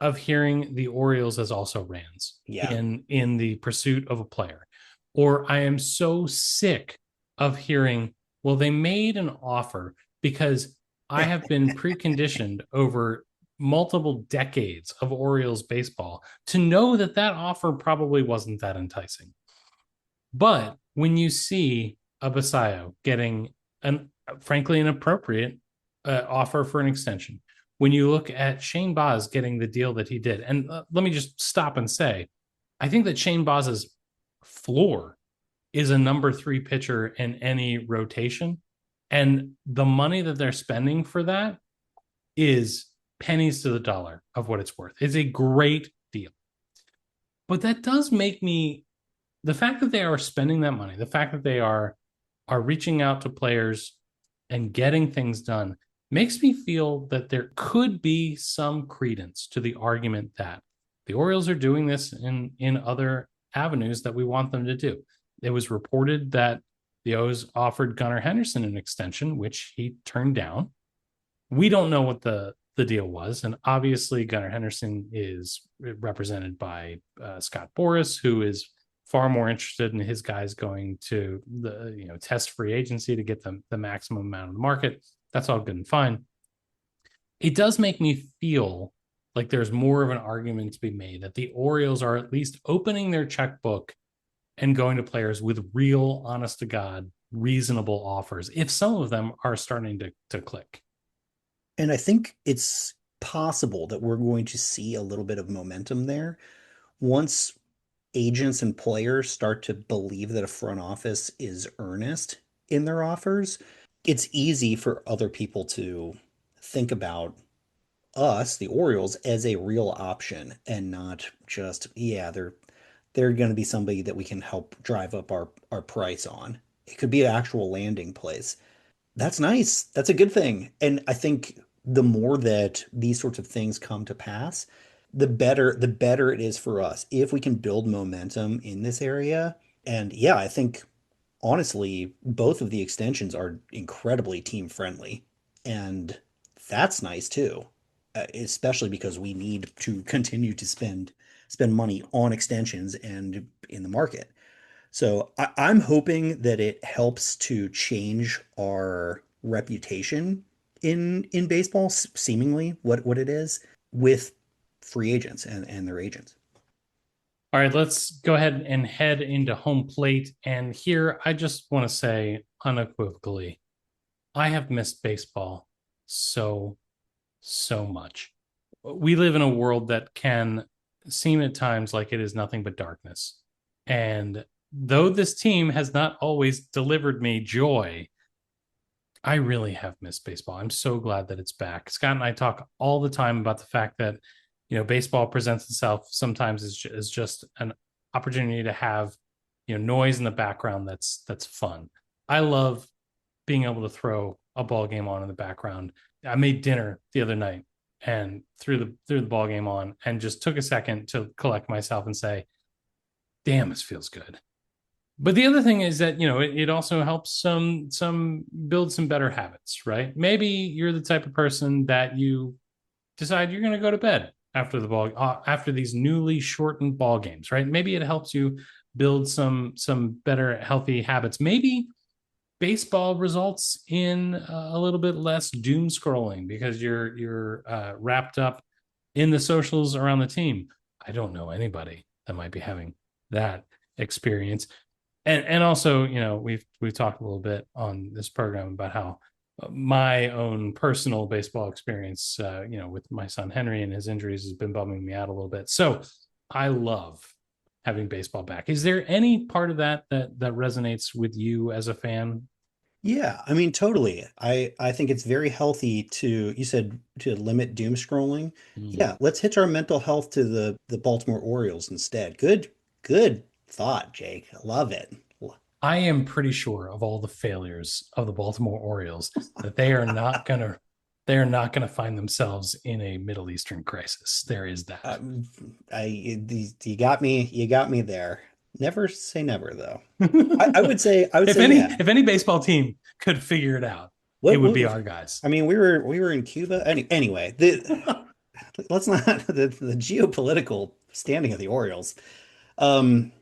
of hearing the Orioles as also rans Yeah. in the pursuit of a player. Or I am so sick of hearing, well, they made an offer because I have been preconditioned over multiple decades of Orioles baseball to know that that offer probably wasn't that enticing. But when you see a Basayo getting an frankly inappropriate offer for an extension, when you look at Shane Baz getting the deal that he did, and let me just stop and say, I think that Shane Baz's floor is a number three pitcher in any rotation. And the money that they're spending for that is pennies to the dollar of what it's worth. It's a great deal. But that does make me, the fact that they are spending that money, the fact that they are reaching out to players and getting things done makes me feel that there could be some credence to the argument that the Orioles are doing this in other avenues that we want them to do. It was reported that the O's offered Gunnar Henderson an extension, which he turned down. We don't know what the deal was, and obviously Gunnar Henderson is represented by Scott Boras, who is far more interested in his guys going to the test free agency to get the maximum amount of the market. That's all good and fine. It does make me feel like there's more of an argument to be made that the Orioles are at least opening their checkbook and going to players with real, honest to God, reasonable offers, if some of them are starting to click. And I think it's possible that we're going to see a little bit of momentum there once agents and players start to believe that a front office is earnest in their offers. It's easy for other people to think about us, the Orioles, as a real option and not just, yeah, they're going to be somebody that we can help drive up our price on. It could be an actual landing place. That's nice. That's a good thing. And I think the more that these sorts of things come to pass, the better it is for us if we can build momentum in this area. And yeah, I think honestly, both of the extensions are incredibly team friendly. And that's nice too. Especially because we need to continue to spend money on extensions and in the market. So I'm hoping that it helps to change our reputation in baseball, seemingly what it is, with free agents and their agents. All right, let's go ahead and head into home plate. And here, I just want to say unequivocally, I have missed baseball so, so much. We live in a world that can seem at times like it is nothing but darkness. And though this team has not always delivered me joy, I really have missed baseball. I'm so glad that it's back. Scott and I talk all the time about the fact that, baseball presents itself sometimes as just an opportunity to have, noise in the background that's fun. I love being able to throw a ball game on in the background. I made dinner the other night and threw the ball game on and just took a second to collect myself and say, "Damn, this feels good." But the other thing is that it also helps some build some better habits, right? Maybe you're the type of person that you decide you're going to go to bed after these newly shortened ball games, right? Maybe it helps you build some better healthy habits. Maybe baseball results in a little bit less doom scrolling because you're wrapped up in the socials around the team. I don't know anybody that might be having that experience. And also, we've talked a little bit on this program about how my own personal baseball experience, with my son Henry and his injuries has been bumming me out a little bit. So I love having baseball back. Is there any part of that resonates with you as a fan? Yeah, I mean, totally. I think it's very healthy to, you said, to limit doom scrolling. Mm. Yeah, let's hitch our mental health to the Baltimore Orioles instead. Good thought, Jake. I love it. I am pretty sure of all the failures of the Baltimore Orioles that they are not gonna find themselves in a Middle Eastern crisis. There is that. Um, you got me there. Never say never, though. I would if say, any yeah. if any baseball team could figure it out, it What, would be what, our guys. I mean, we were in Cuba. Anyway, let's not the geopolitical standing of the Orioles. Um,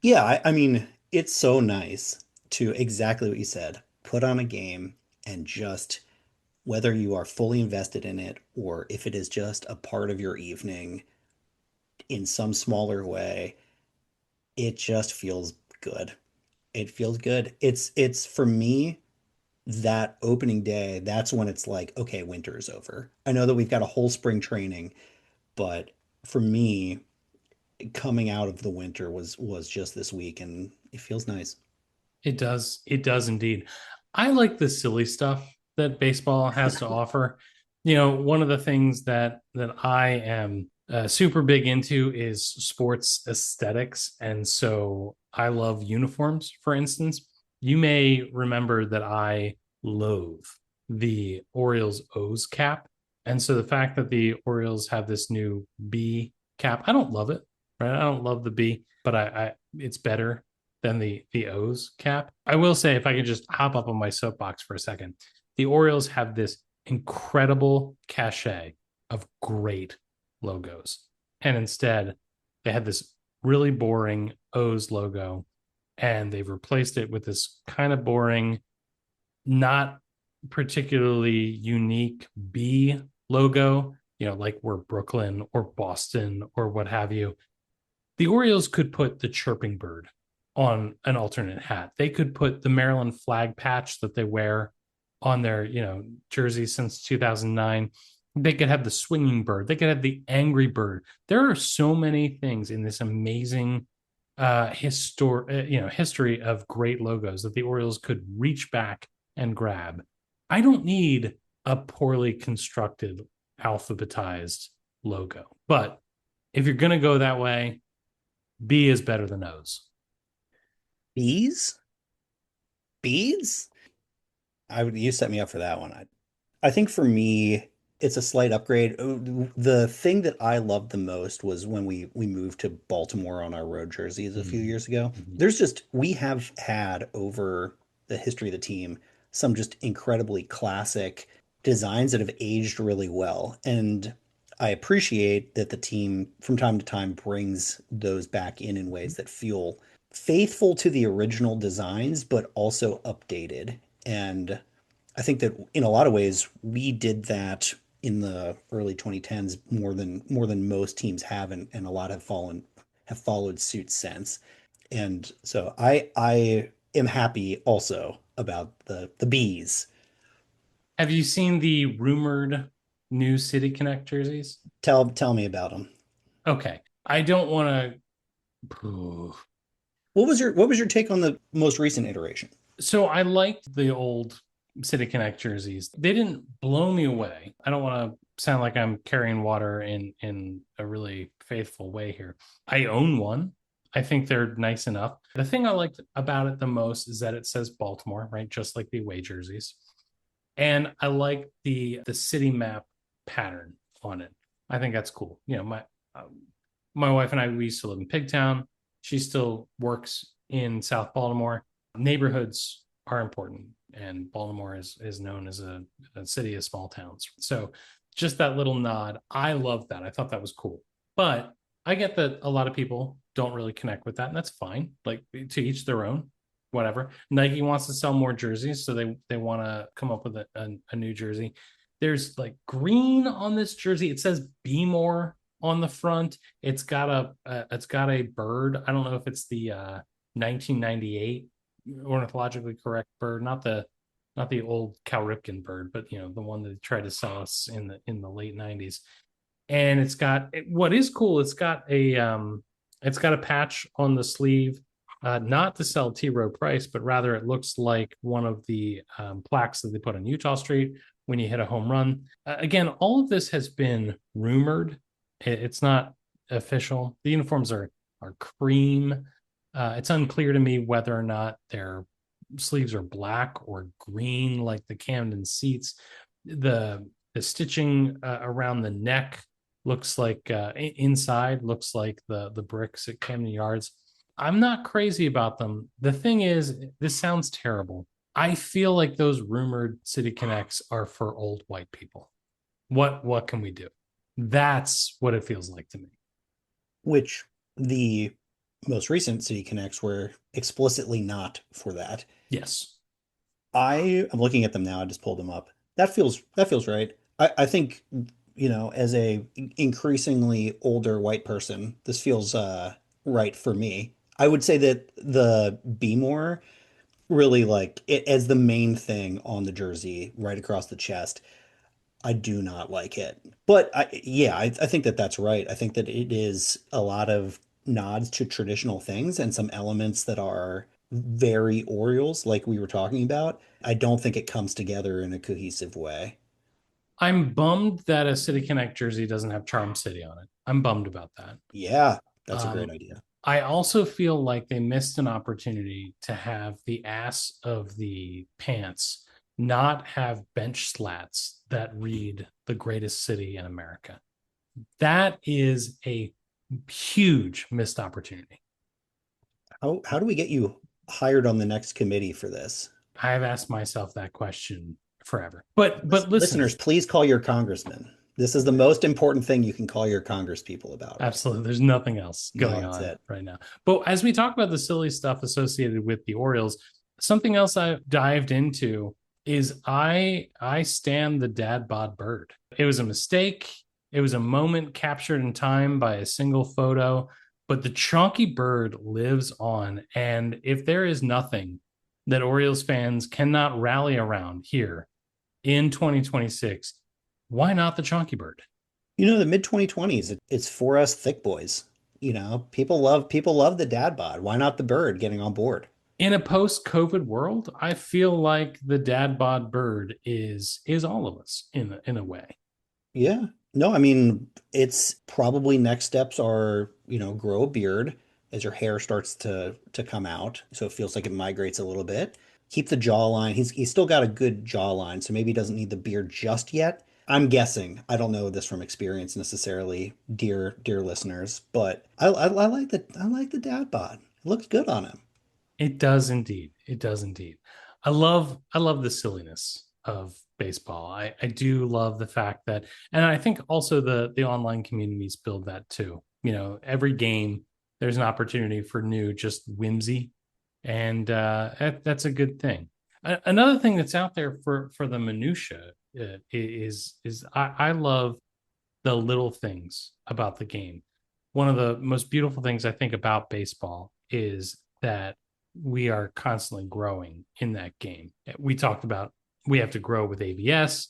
yeah, I mean, it's so nice to exactly what you said, put on a game and just whether you are fully invested in it or if it is just a part of your evening in some smaller way, it just feels good. It feels good. It's for me that opening day, that's when it's like, okay, winter is over. I know that we've got a whole spring training, but for me, coming out of the winter was just this week and it feels nice. It does. It does indeed. I like the silly stuff that baseball has to offer. One of the things that I am super big into is sports aesthetics, and so I love uniforms. For instance, you may remember that I loathe the Orioles O's cap, and so the fact that the Orioles have this new B cap, I don't love it. Right? I don't love the B, but I it's better than the O's cap. I will say, if I could just hop up on my soapbox for a second, the Orioles have this incredible cachet of great logos, and instead they had this really boring O's logo, and they've replaced it with this kind of boring, not particularly unique B logo. Like we're Brooklyn or Boston or what have you. The Orioles could put the chirping bird on an alternate hat. They could put the Maryland flag patch that they wear on their, jersey since 2009. They could have the swinging bird. They could have the angry bird. There are so many things in this amazing history of great logos that the Orioles could reach back and grab. I don't need a poorly constructed alphabetized logo. But if you're going to go that way, B is better than O's. Bees? Beads? You set me up for that one. I think for me, it's a slight upgrade. The thing that I loved the most was when we moved to Baltimore on our road jerseys a few Mm-hmm. years ago. Mm-hmm. We have had over the history of the team some just incredibly classic designs that have aged really well. And I appreciate that the team from time to time brings those back in ways that feel faithful to the original designs, but also updated. And I think that in a lot of ways, we did that in the early 2010s more than most teams have, and a lot have followed suit since. And so I am happy also about the bees. Have you seen the rumored new City Connect jerseys? Tell me about them. Okay. I don't want to. What was your take on the most recent iteration? So I liked the old City Connect jerseys. They didn't blow me away. I don't want to sound like I'm carrying water in a really faithful way here. I own one. I think they're nice enough. The thing I liked about it the most is that it says Baltimore, right? Just like the away jerseys. And I like the city map pattern on it. I think that's cool. My wife and I, we used to live in Pigtown. She still works in South Baltimore. Neighborhoods are important, and Baltimore is known as a city of small towns. So just that little nod, I love that. I thought that was cool. But I get that a lot of people don't really connect with that, and that's fine. Like, to each their own. Whatever. Nike wants to sell more jerseys, so they want to come up with a new jersey. There's like green on this jersey. It says "Be More" on the front. It's got a bird. I don't know if it's the 1998 ornithologically correct bird, not the old Cal Ripken bird, but the one that tried to sell us in the late 90s. And what is cool. It's got a patch on the sleeve, not to sell T. Rowe Price, but rather it looks like one of the plaques that they put on Utah Street when you hit a home run. Again, all of this has been rumored. It's not official. The uniforms are cream. It's unclear to me whether or not their sleeves are black or green, like the Camden seats. The stitching around the neck looks like inside looks like the bricks at Camden Yards. I'm not crazy about them. The thing is, this sounds terrible. I feel like those rumored City Connects are for old white people. What can we do? That's what it feels like to me. Which the most recent City Connects were explicitly not for that. Yes. I am looking at them now. I just pulled them up. That feels right. I think, as a increasingly older white person, this feels right for me. I would say that the Be More really like it as the main thing on the jersey right across the chest. I do not like it. But I think that that's right. I think that it is a lot of nods to traditional things and some elements that are very Orioles, like we were talking about. I don't think it comes together in a cohesive way. I'm bummed that a City Connect jersey doesn't have Charm City on it. I'm bummed about that. Yeah, that's a great Um, idea. I also feel like they missed an opportunity to have the ass of the pants not have bench slats that read "the greatest city in America." That is a huge missed opportunity. How do we get you hired on the next committee for this? I've asked myself that question forever. But listen, Listeners, please call your congressman. This is the most important thing you can call your congresspeople about right absolutely. There's nothing else now. No, going that's on it. right now. But as we talk about the silly stuff associated with the Orioles, something else I dived into is I stand the dad bod bird. It was a mistake. It was a moment captured in time by a single photo, but the chonky bird lives on. And if there is nothing that Orioles fans cannot rally around here in 2026, why not the chonky bird? The mid 2020s, it's for us thick boys. People love the dad bod. Why not the bird getting on board? In a post-COVID world, I feel like the dad bod bird is all of us in a way. Yeah. No, I mean, it's probably next steps are, grow a beard as your hair starts to come out, so it feels like it migrates a little bit. Keep the jawline. He's still got a good jawline, so maybe he doesn't need the beard just yet. I'm guessing. I don't know this from experience necessarily, dear listeners, but I like the dad bod. It looks good on him. It does indeed. It does indeed. I love the silliness of baseball. I do love the fact that, and I think also the online communities build that too. Every game there's an opportunity for new, just whimsy, and that's a good thing. Another thing that's out there for the minutia is I love the little things about the game. One of the most beautiful things I think about baseball is that we are constantly growing in that game. We talked about we have to grow with ABS.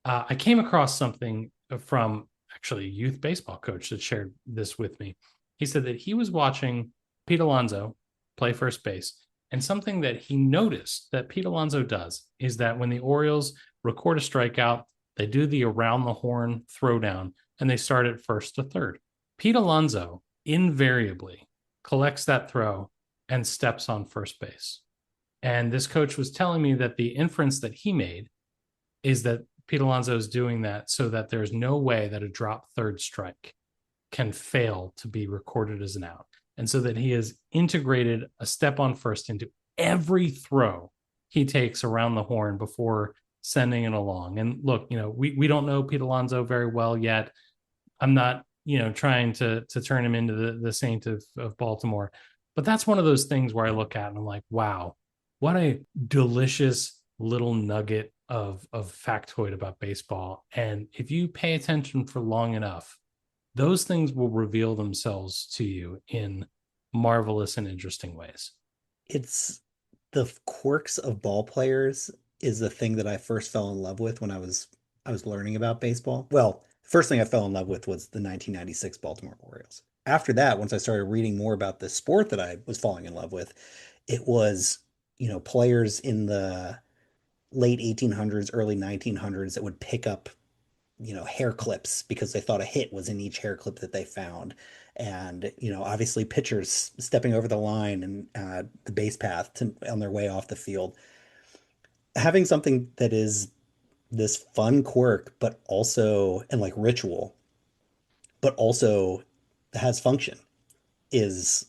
I came across something from actually a youth baseball coach that shared this with me. He said that he was watching Pete Alonso play first base, and something that he noticed that Pete Alonso does is that when the Orioles record a strikeout, they do the around the horn throwdown, and they start at first to third. Pete Alonso invariably collects that throw and steps on first base. And this coach was telling me that the inference that he made is that Pete Alonso is doing that so that there's no way that a drop third strike can fail to be recorded as an out. And so that he has integrated a step on first into every throw he takes around the horn before sending it along. And look, we don't know Pete Alonso very well yet. I'm not, trying to turn him into the saint of Baltimore. But that's one of those things where I look at and I'm like, wow, what a delicious little nugget of factoid about baseball. And if you pay attention for long enough, those things will reveal themselves to you in marvelous and interesting ways. It's the quirks of ball players is the thing that I first fell in love with when I was learning about baseball. Well, first thing I fell in love with was the 1996 Baltimore Orioles. After that, once I started reading more about the sport that I was falling in love with, it was, players in the late 1800s, early 1900s that would pick up, hair clips because they thought a hit was in each hair clip that they found. And, obviously pitchers stepping over the line and the base path on their way off the field. Having something that is this fun quirk, but also, and like ritual, but also has function is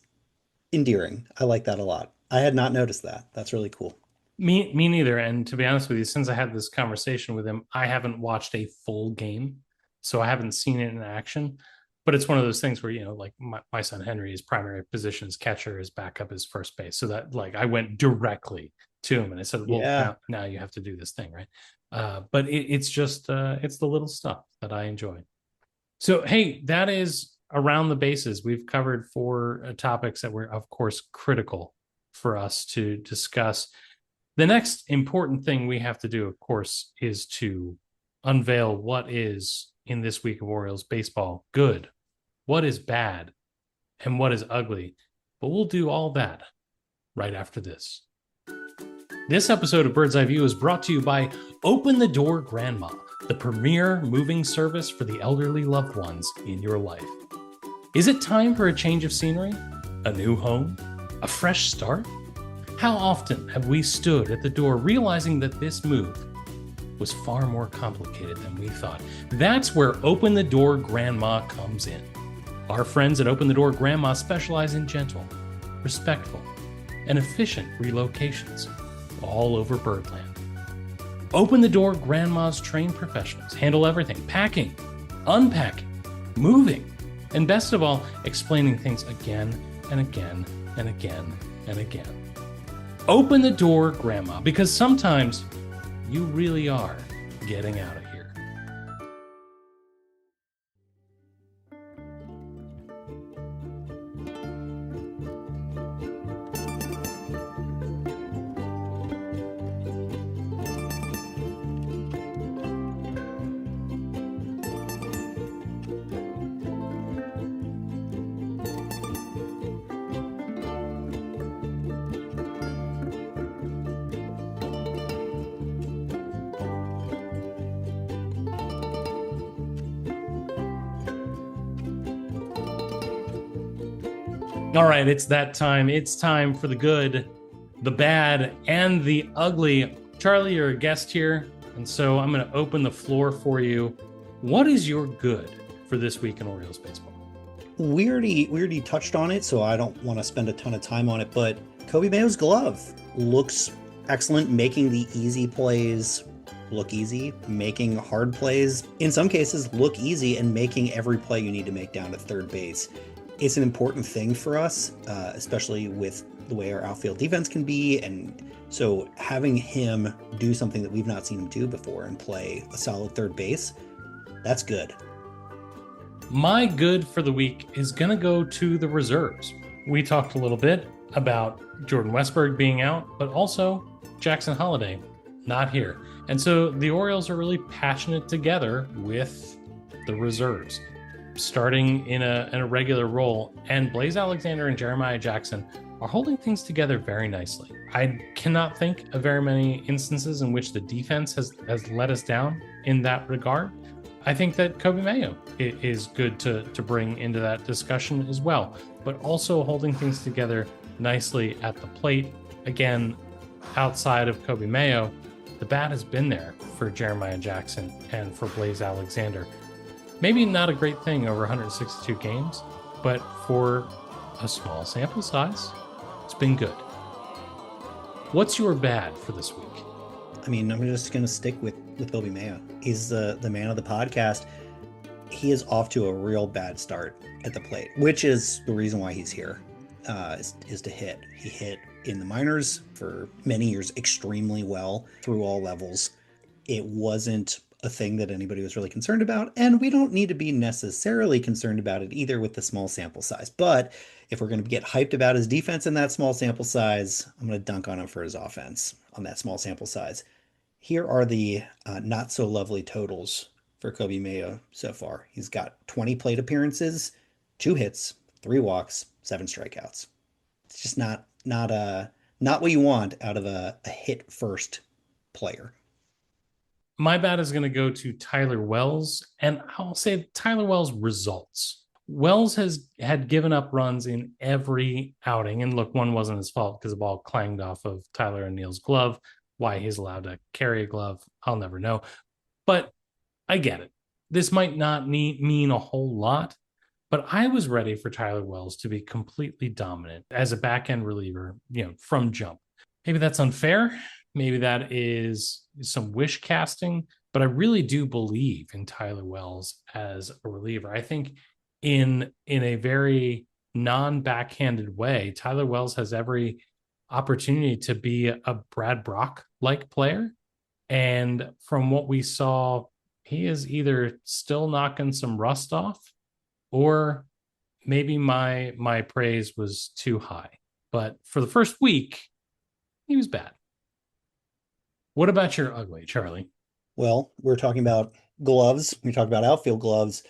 endearing. I like that a lot. I had not noticed that. That's really cool. Me neither. And to be honest with you, since I had this conversation with him, I haven't watched a full game, so I haven't seen it in action. But it's one of those things where, like my son Henry, his primary position is catcher, his backup is first base. So that like I went directly to him and I said, well, Yeah. now you have to do this thing, right? But it's just it's the little stuff that I enjoy. So hey, that is around the bases. We've covered 4 topics that were, of course, critical for us to discuss. The next important thing we have to do, of course, is to unveil what is, in this week of Orioles baseball, good, what is bad, and what is ugly. But we'll do all that right after this. This episode of Bird's Eye View is brought to you by Open the Door Grandma, the premier moving service for the elderly loved ones in your life. Is it time for a change of scenery? A new home? A fresh start? How often have we stood at the door realizing that this move was far more complicated than we thought? That's where Open the Door Grandma comes in. Our friends at Open the Door Grandma specialize in gentle, respectful, and efficient relocations all over Birdland. Open the Door Grandma's trained professionals handle everything: packing, unpacking, moving, and best of all, explaining things again and again and again and again. Open the Door Grandma, because sometimes you really are getting out of here. All right, it's that time. It's time for the good, the bad, and the ugly. Charlie, you're a guest here, and so I'm going to open the floor for you. What is your good for this week in Orioles baseball? We already touched on it, so I don't want to spend a ton of time on it, but Kobe Mayo's glove looks excellent, making the easy plays look easy, making hard plays, in some cases, look easy, and making every play you need to make down at third base it's an important thing for us, especially with the way our outfield defense can be. And so having him do something that we've not seen him do before and play a solid third base, that's good. My good for the week is going to go to the reserves. We talked a little bit about Jordan Westberg being out, but also Jackson Holliday not here. And so the Orioles are really passionate together with the reserves, starting in a regular role. And Blaze Alexander and Jeremiah Jackson are holding things together very nicely. I cannot think of very many instances in which the defense has let us down in that regard. I think that Kobe Mayo is good to bring into that discussion as well, but also holding things together nicely at the plate. Again, outside of Kobe Mayo, the bat has been there for Jeremiah Jackson and for Blaze Alexander. Maybe not a great thing over 162 games, but for a small sample size, it's been good. What's your bad for this week? I mean, I'm just going to stick with Kobe Mayo. He's the man of the podcast. He is off to a real bad start at the plate, which is the reason why he's here, is to hit. He hit in the minors for many years extremely well through all levels. It wasn't a thing that anybody was really concerned about, and we don't need to be necessarily concerned about it either with the small sample size. But if we're going to get hyped about his defense in that small sample size, I'm going to dunk on him for his offense on that small sample size. Here are the not so lovely totals for Kobe Mayo so far. He's got 20 plate appearances, 2 hits, 3 walks, 7 strikeouts. It's just not what you want out of a hit first player. My bat is going to go to Tyler Wells, and I'll say Tyler Wells results. Wells had given up runs in every outing, and look, one wasn't his fault because the ball clanged off of Tyler O'Neill's glove. Why he's allowed to carry a glove, I'll never know. But I get it. This might not mean a whole lot, but I was ready for Tyler Wells to be completely dominant as a back-end reliever, from jump. Maybe that's unfair. Maybe that is some wish casting, but I really do believe in Tyler Wells as a reliever. I think in a very non-backhanded way, Tyler Wells has every opportunity to be a Brad Brock-like player. And from what we saw, he is either still knocking some rust off, or maybe my praise was too high. But for the first week, he was bad. What about your ugly, Charlie? Well, we're talking about gloves. We talked about outfield gloves.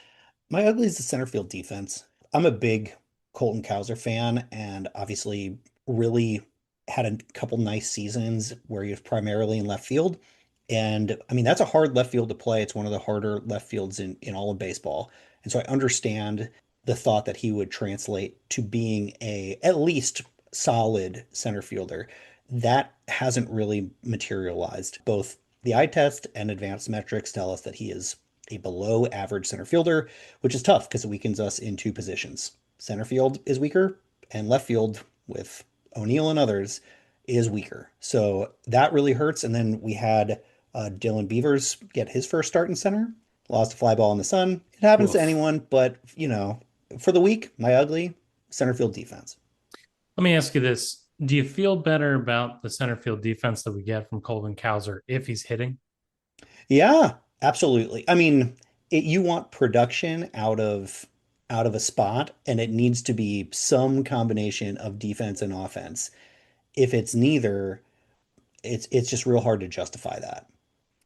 My ugly is the center field defense. I'm a big Colton Cowser fan, and obviously really had a couple nice seasons where he was primarily in left field. And I mean, that's a hard left field to play. It's one of the harder left fields in all of baseball. And so I understand the thought that he would translate to being a at least solid center fielder. That hasn't really materialized. Both the eye test and advanced metrics tell us that he is a below average center fielder, which is tough because it weakens us in 2 positions. Center field is weaker, and left field with O'Neill and others is weaker. So that really hurts. And then we had Dylan Beavers get his first start in center, lost a fly ball in the sun. It happens to anyone, but for the week, my ugly, center field defense. Let me ask you this. Do you feel better about the center field defense that we get from Colton Cowser if he's hitting? Yeah, absolutely. I mean, you want production out of a spot, and it needs to be some combination of defense and offense. If it's neither, it's just real hard to justify that.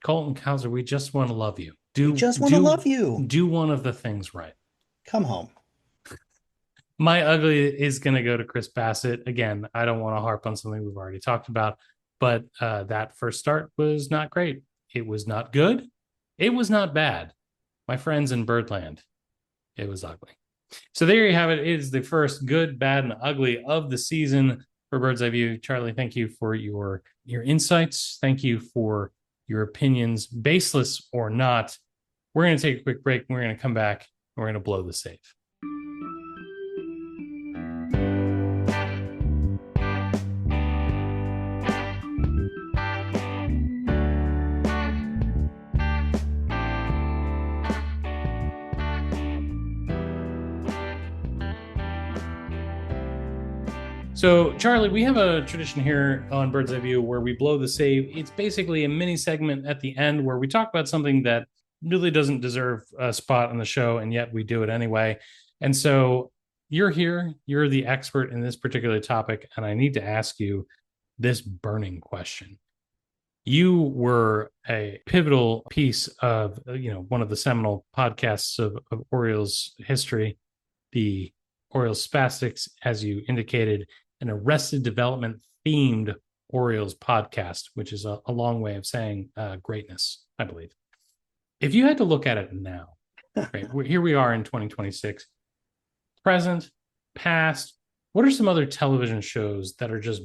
Colton Cowser, we just want to love you. We just want to love you. Do one of the things right. Come home. My ugly is going to go to Chris Bassett. Again, I don't want to harp on something we've already talked about, but that first start was not great. It was not good. It was not bad. My friends in Birdland, it was ugly. So there you have it. It is the first good, bad, and ugly of the season for Bird's Eye View. Charlie, thank you for your insights. Thank you for your opinions, baseless or not. We're going to take a quick break. And we're going to come back. And we're going to blow the save. So, Charlie, we have a tradition here on Bird's Eye View where we blow the save. It's basically a mini segment at the end where we talk about something that really doesn't deserve a spot on the show, and yet we do it anyway. And so, you're here, you're the expert in this particular topic, and I need to ask you this burning question. You were a pivotal piece of, one of the seminal podcasts of Orioles history, the Orioles Spastics, as you indicated, an Arrested Development themed Orioles podcast, which is a long way of saying greatness, I believe. If you had to look at it now, right, here we are in 2026, present, past, what are some other television shows that are just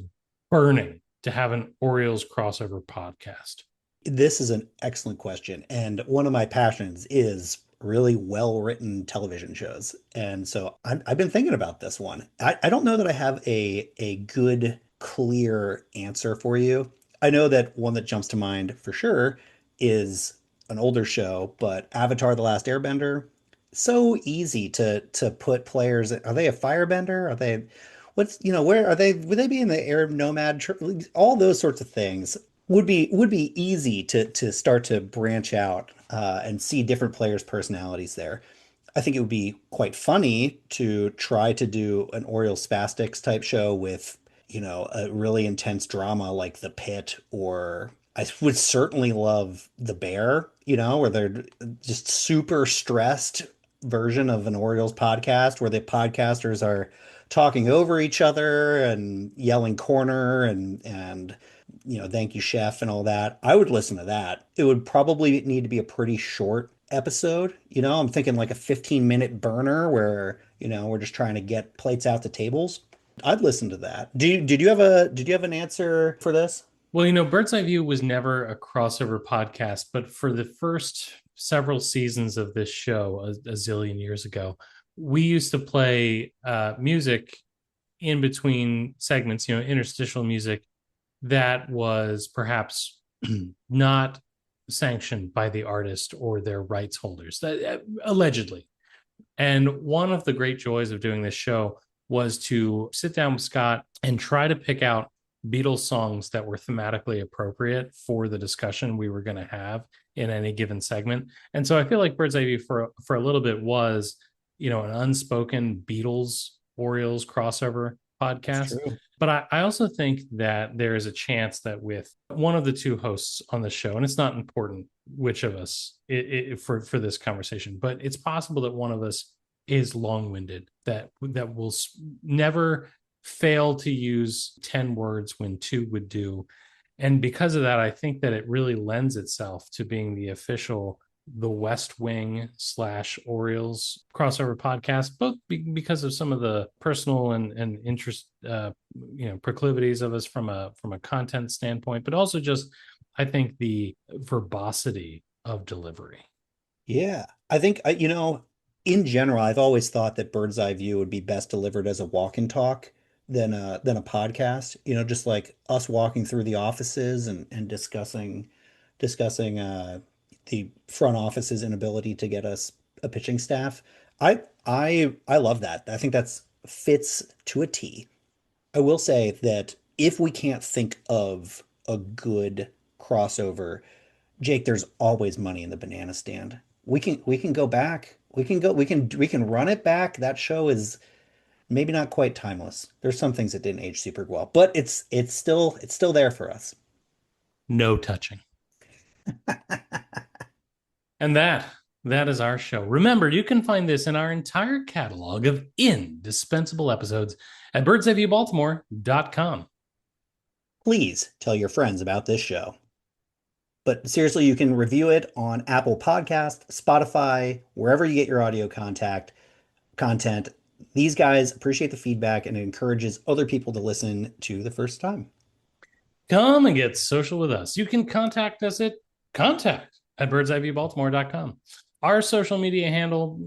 burning to have an Orioles crossover podcast? This is an excellent question. And one of my passions is really well-written television shows. And so I've been thinking about this one. I don't know that I have a good, clear answer for you. I know that one that jumps to mind for sure is an older show, but Avatar: The Last Airbender. So easy to put players. Are they a firebender? Are they where are they? Would they be in the air nomad? All those sorts of things would be easy to start to branch out and see different players' personalities there. I think it would be quite funny to try to do an Orioles Spastics type show with, a really intense drama like The Pit, or I would certainly love The Bear, where they're just super stressed version of an Orioles podcast where the podcasters are talking over each other and yelling corner and thank you, chef, and all that. I would listen to that. It would probably need to be a pretty short episode. I'm thinking like a 15-minute burner where, we're just trying to get plates out to tables. I'd listen to that. Did you have an answer for this? Well, Bird's Eye View was never a crossover podcast, but for the first several seasons of this show, a zillion years ago, we used to play music in between segments, interstitial music that was perhaps not sanctioned by the artist or their rights holders, allegedly. And one of the great joys of doing this show was to sit down with Scott and try to pick out Beatles songs that were thematically appropriate for the discussion we were going to have in any given segment. And so I feel like Bird's Eye View for a little bit was, an unspoken Beatles Orioles crossover podcast. But I also think that there is a chance that with one of the two hosts on the show, and it's not important which of us for this conversation, but it's possible that one of us is long-winded, that will never fail to use 10 words when two would do. And because of that, I think that it really lends itself to being the West Wing / Orioles crossover podcast, both because of some of the personal and interest, proclivities of us from a content standpoint, but also just, I think, the verbosity of delivery. Yeah, I think in general, I've always thought that Bird's Eye View would be best delivered as a walk and talk than a podcast. Just like us walking through the offices and discussing the front office's inability to get us a pitching staff. I love that. I think that's fits to a T. I will say that if we can't think of a good crossover, Jake, there's always money in the banana stand. We can go back. We can run it back. That show is maybe not quite timeless. There's some things that didn't age super well, but it's still there for us. No touching. And that is our show. Remember, you can find this in our entire catalog of indispensable episodes at birdseyeviewbaltimore.com. Please tell your friends about this show. But seriously, you can review it on Apple Podcast, Spotify, wherever you get your audio content. These guys appreciate the feedback and it encourages other people to listen to the first time. Come and get social with us. You can contact us at contact@birdseyeviewbaltimore.com. Our social media handle,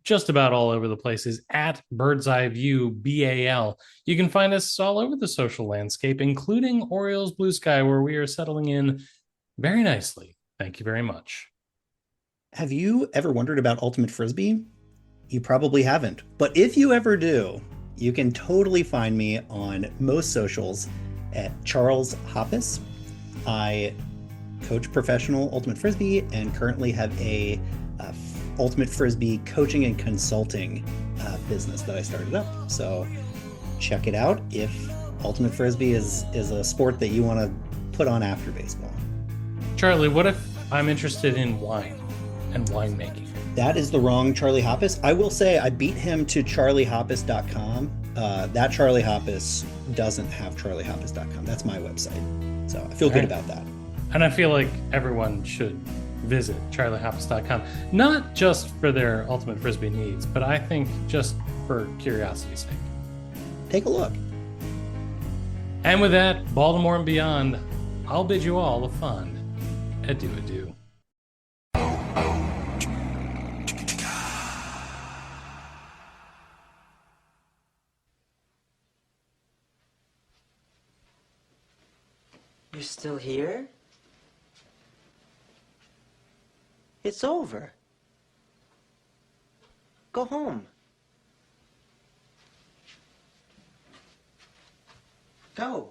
just about all over the place, is at Bird's Eye View BAL. You can find us all over the social landscape, including Orioles Blue Sky, where we are settling in very nicely. Thank you very much. Have you ever wondered about Ultimate Frisbee? You probably haven't. But if you ever do, You can totally find me on most socials at Charles Hoppus. I coach professional Ultimate Frisbee and currently have a Ultimate Frisbee coaching and consulting business that I started up. So check it out if Ultimate Frisbee is a sport that you want to put on after baseball. Charlie, what if I'm interested in wine and winemaking? That is the wrong Charlie Hoppus. I will say I beat him to charliehoppus.com. That Charlie Hoppus doesn't have charliehoppus.com. That's my website. So I feel good about that. And I feel like everyone should visit charliehoppus.com, not just for their Ultimate Frisbee needs, but I think just for curiosity's sake. Take a look. And with that, Baltimore and beyond, I'll bid you all a fond adieu adieu. You're still here? It's over. Go home. Go.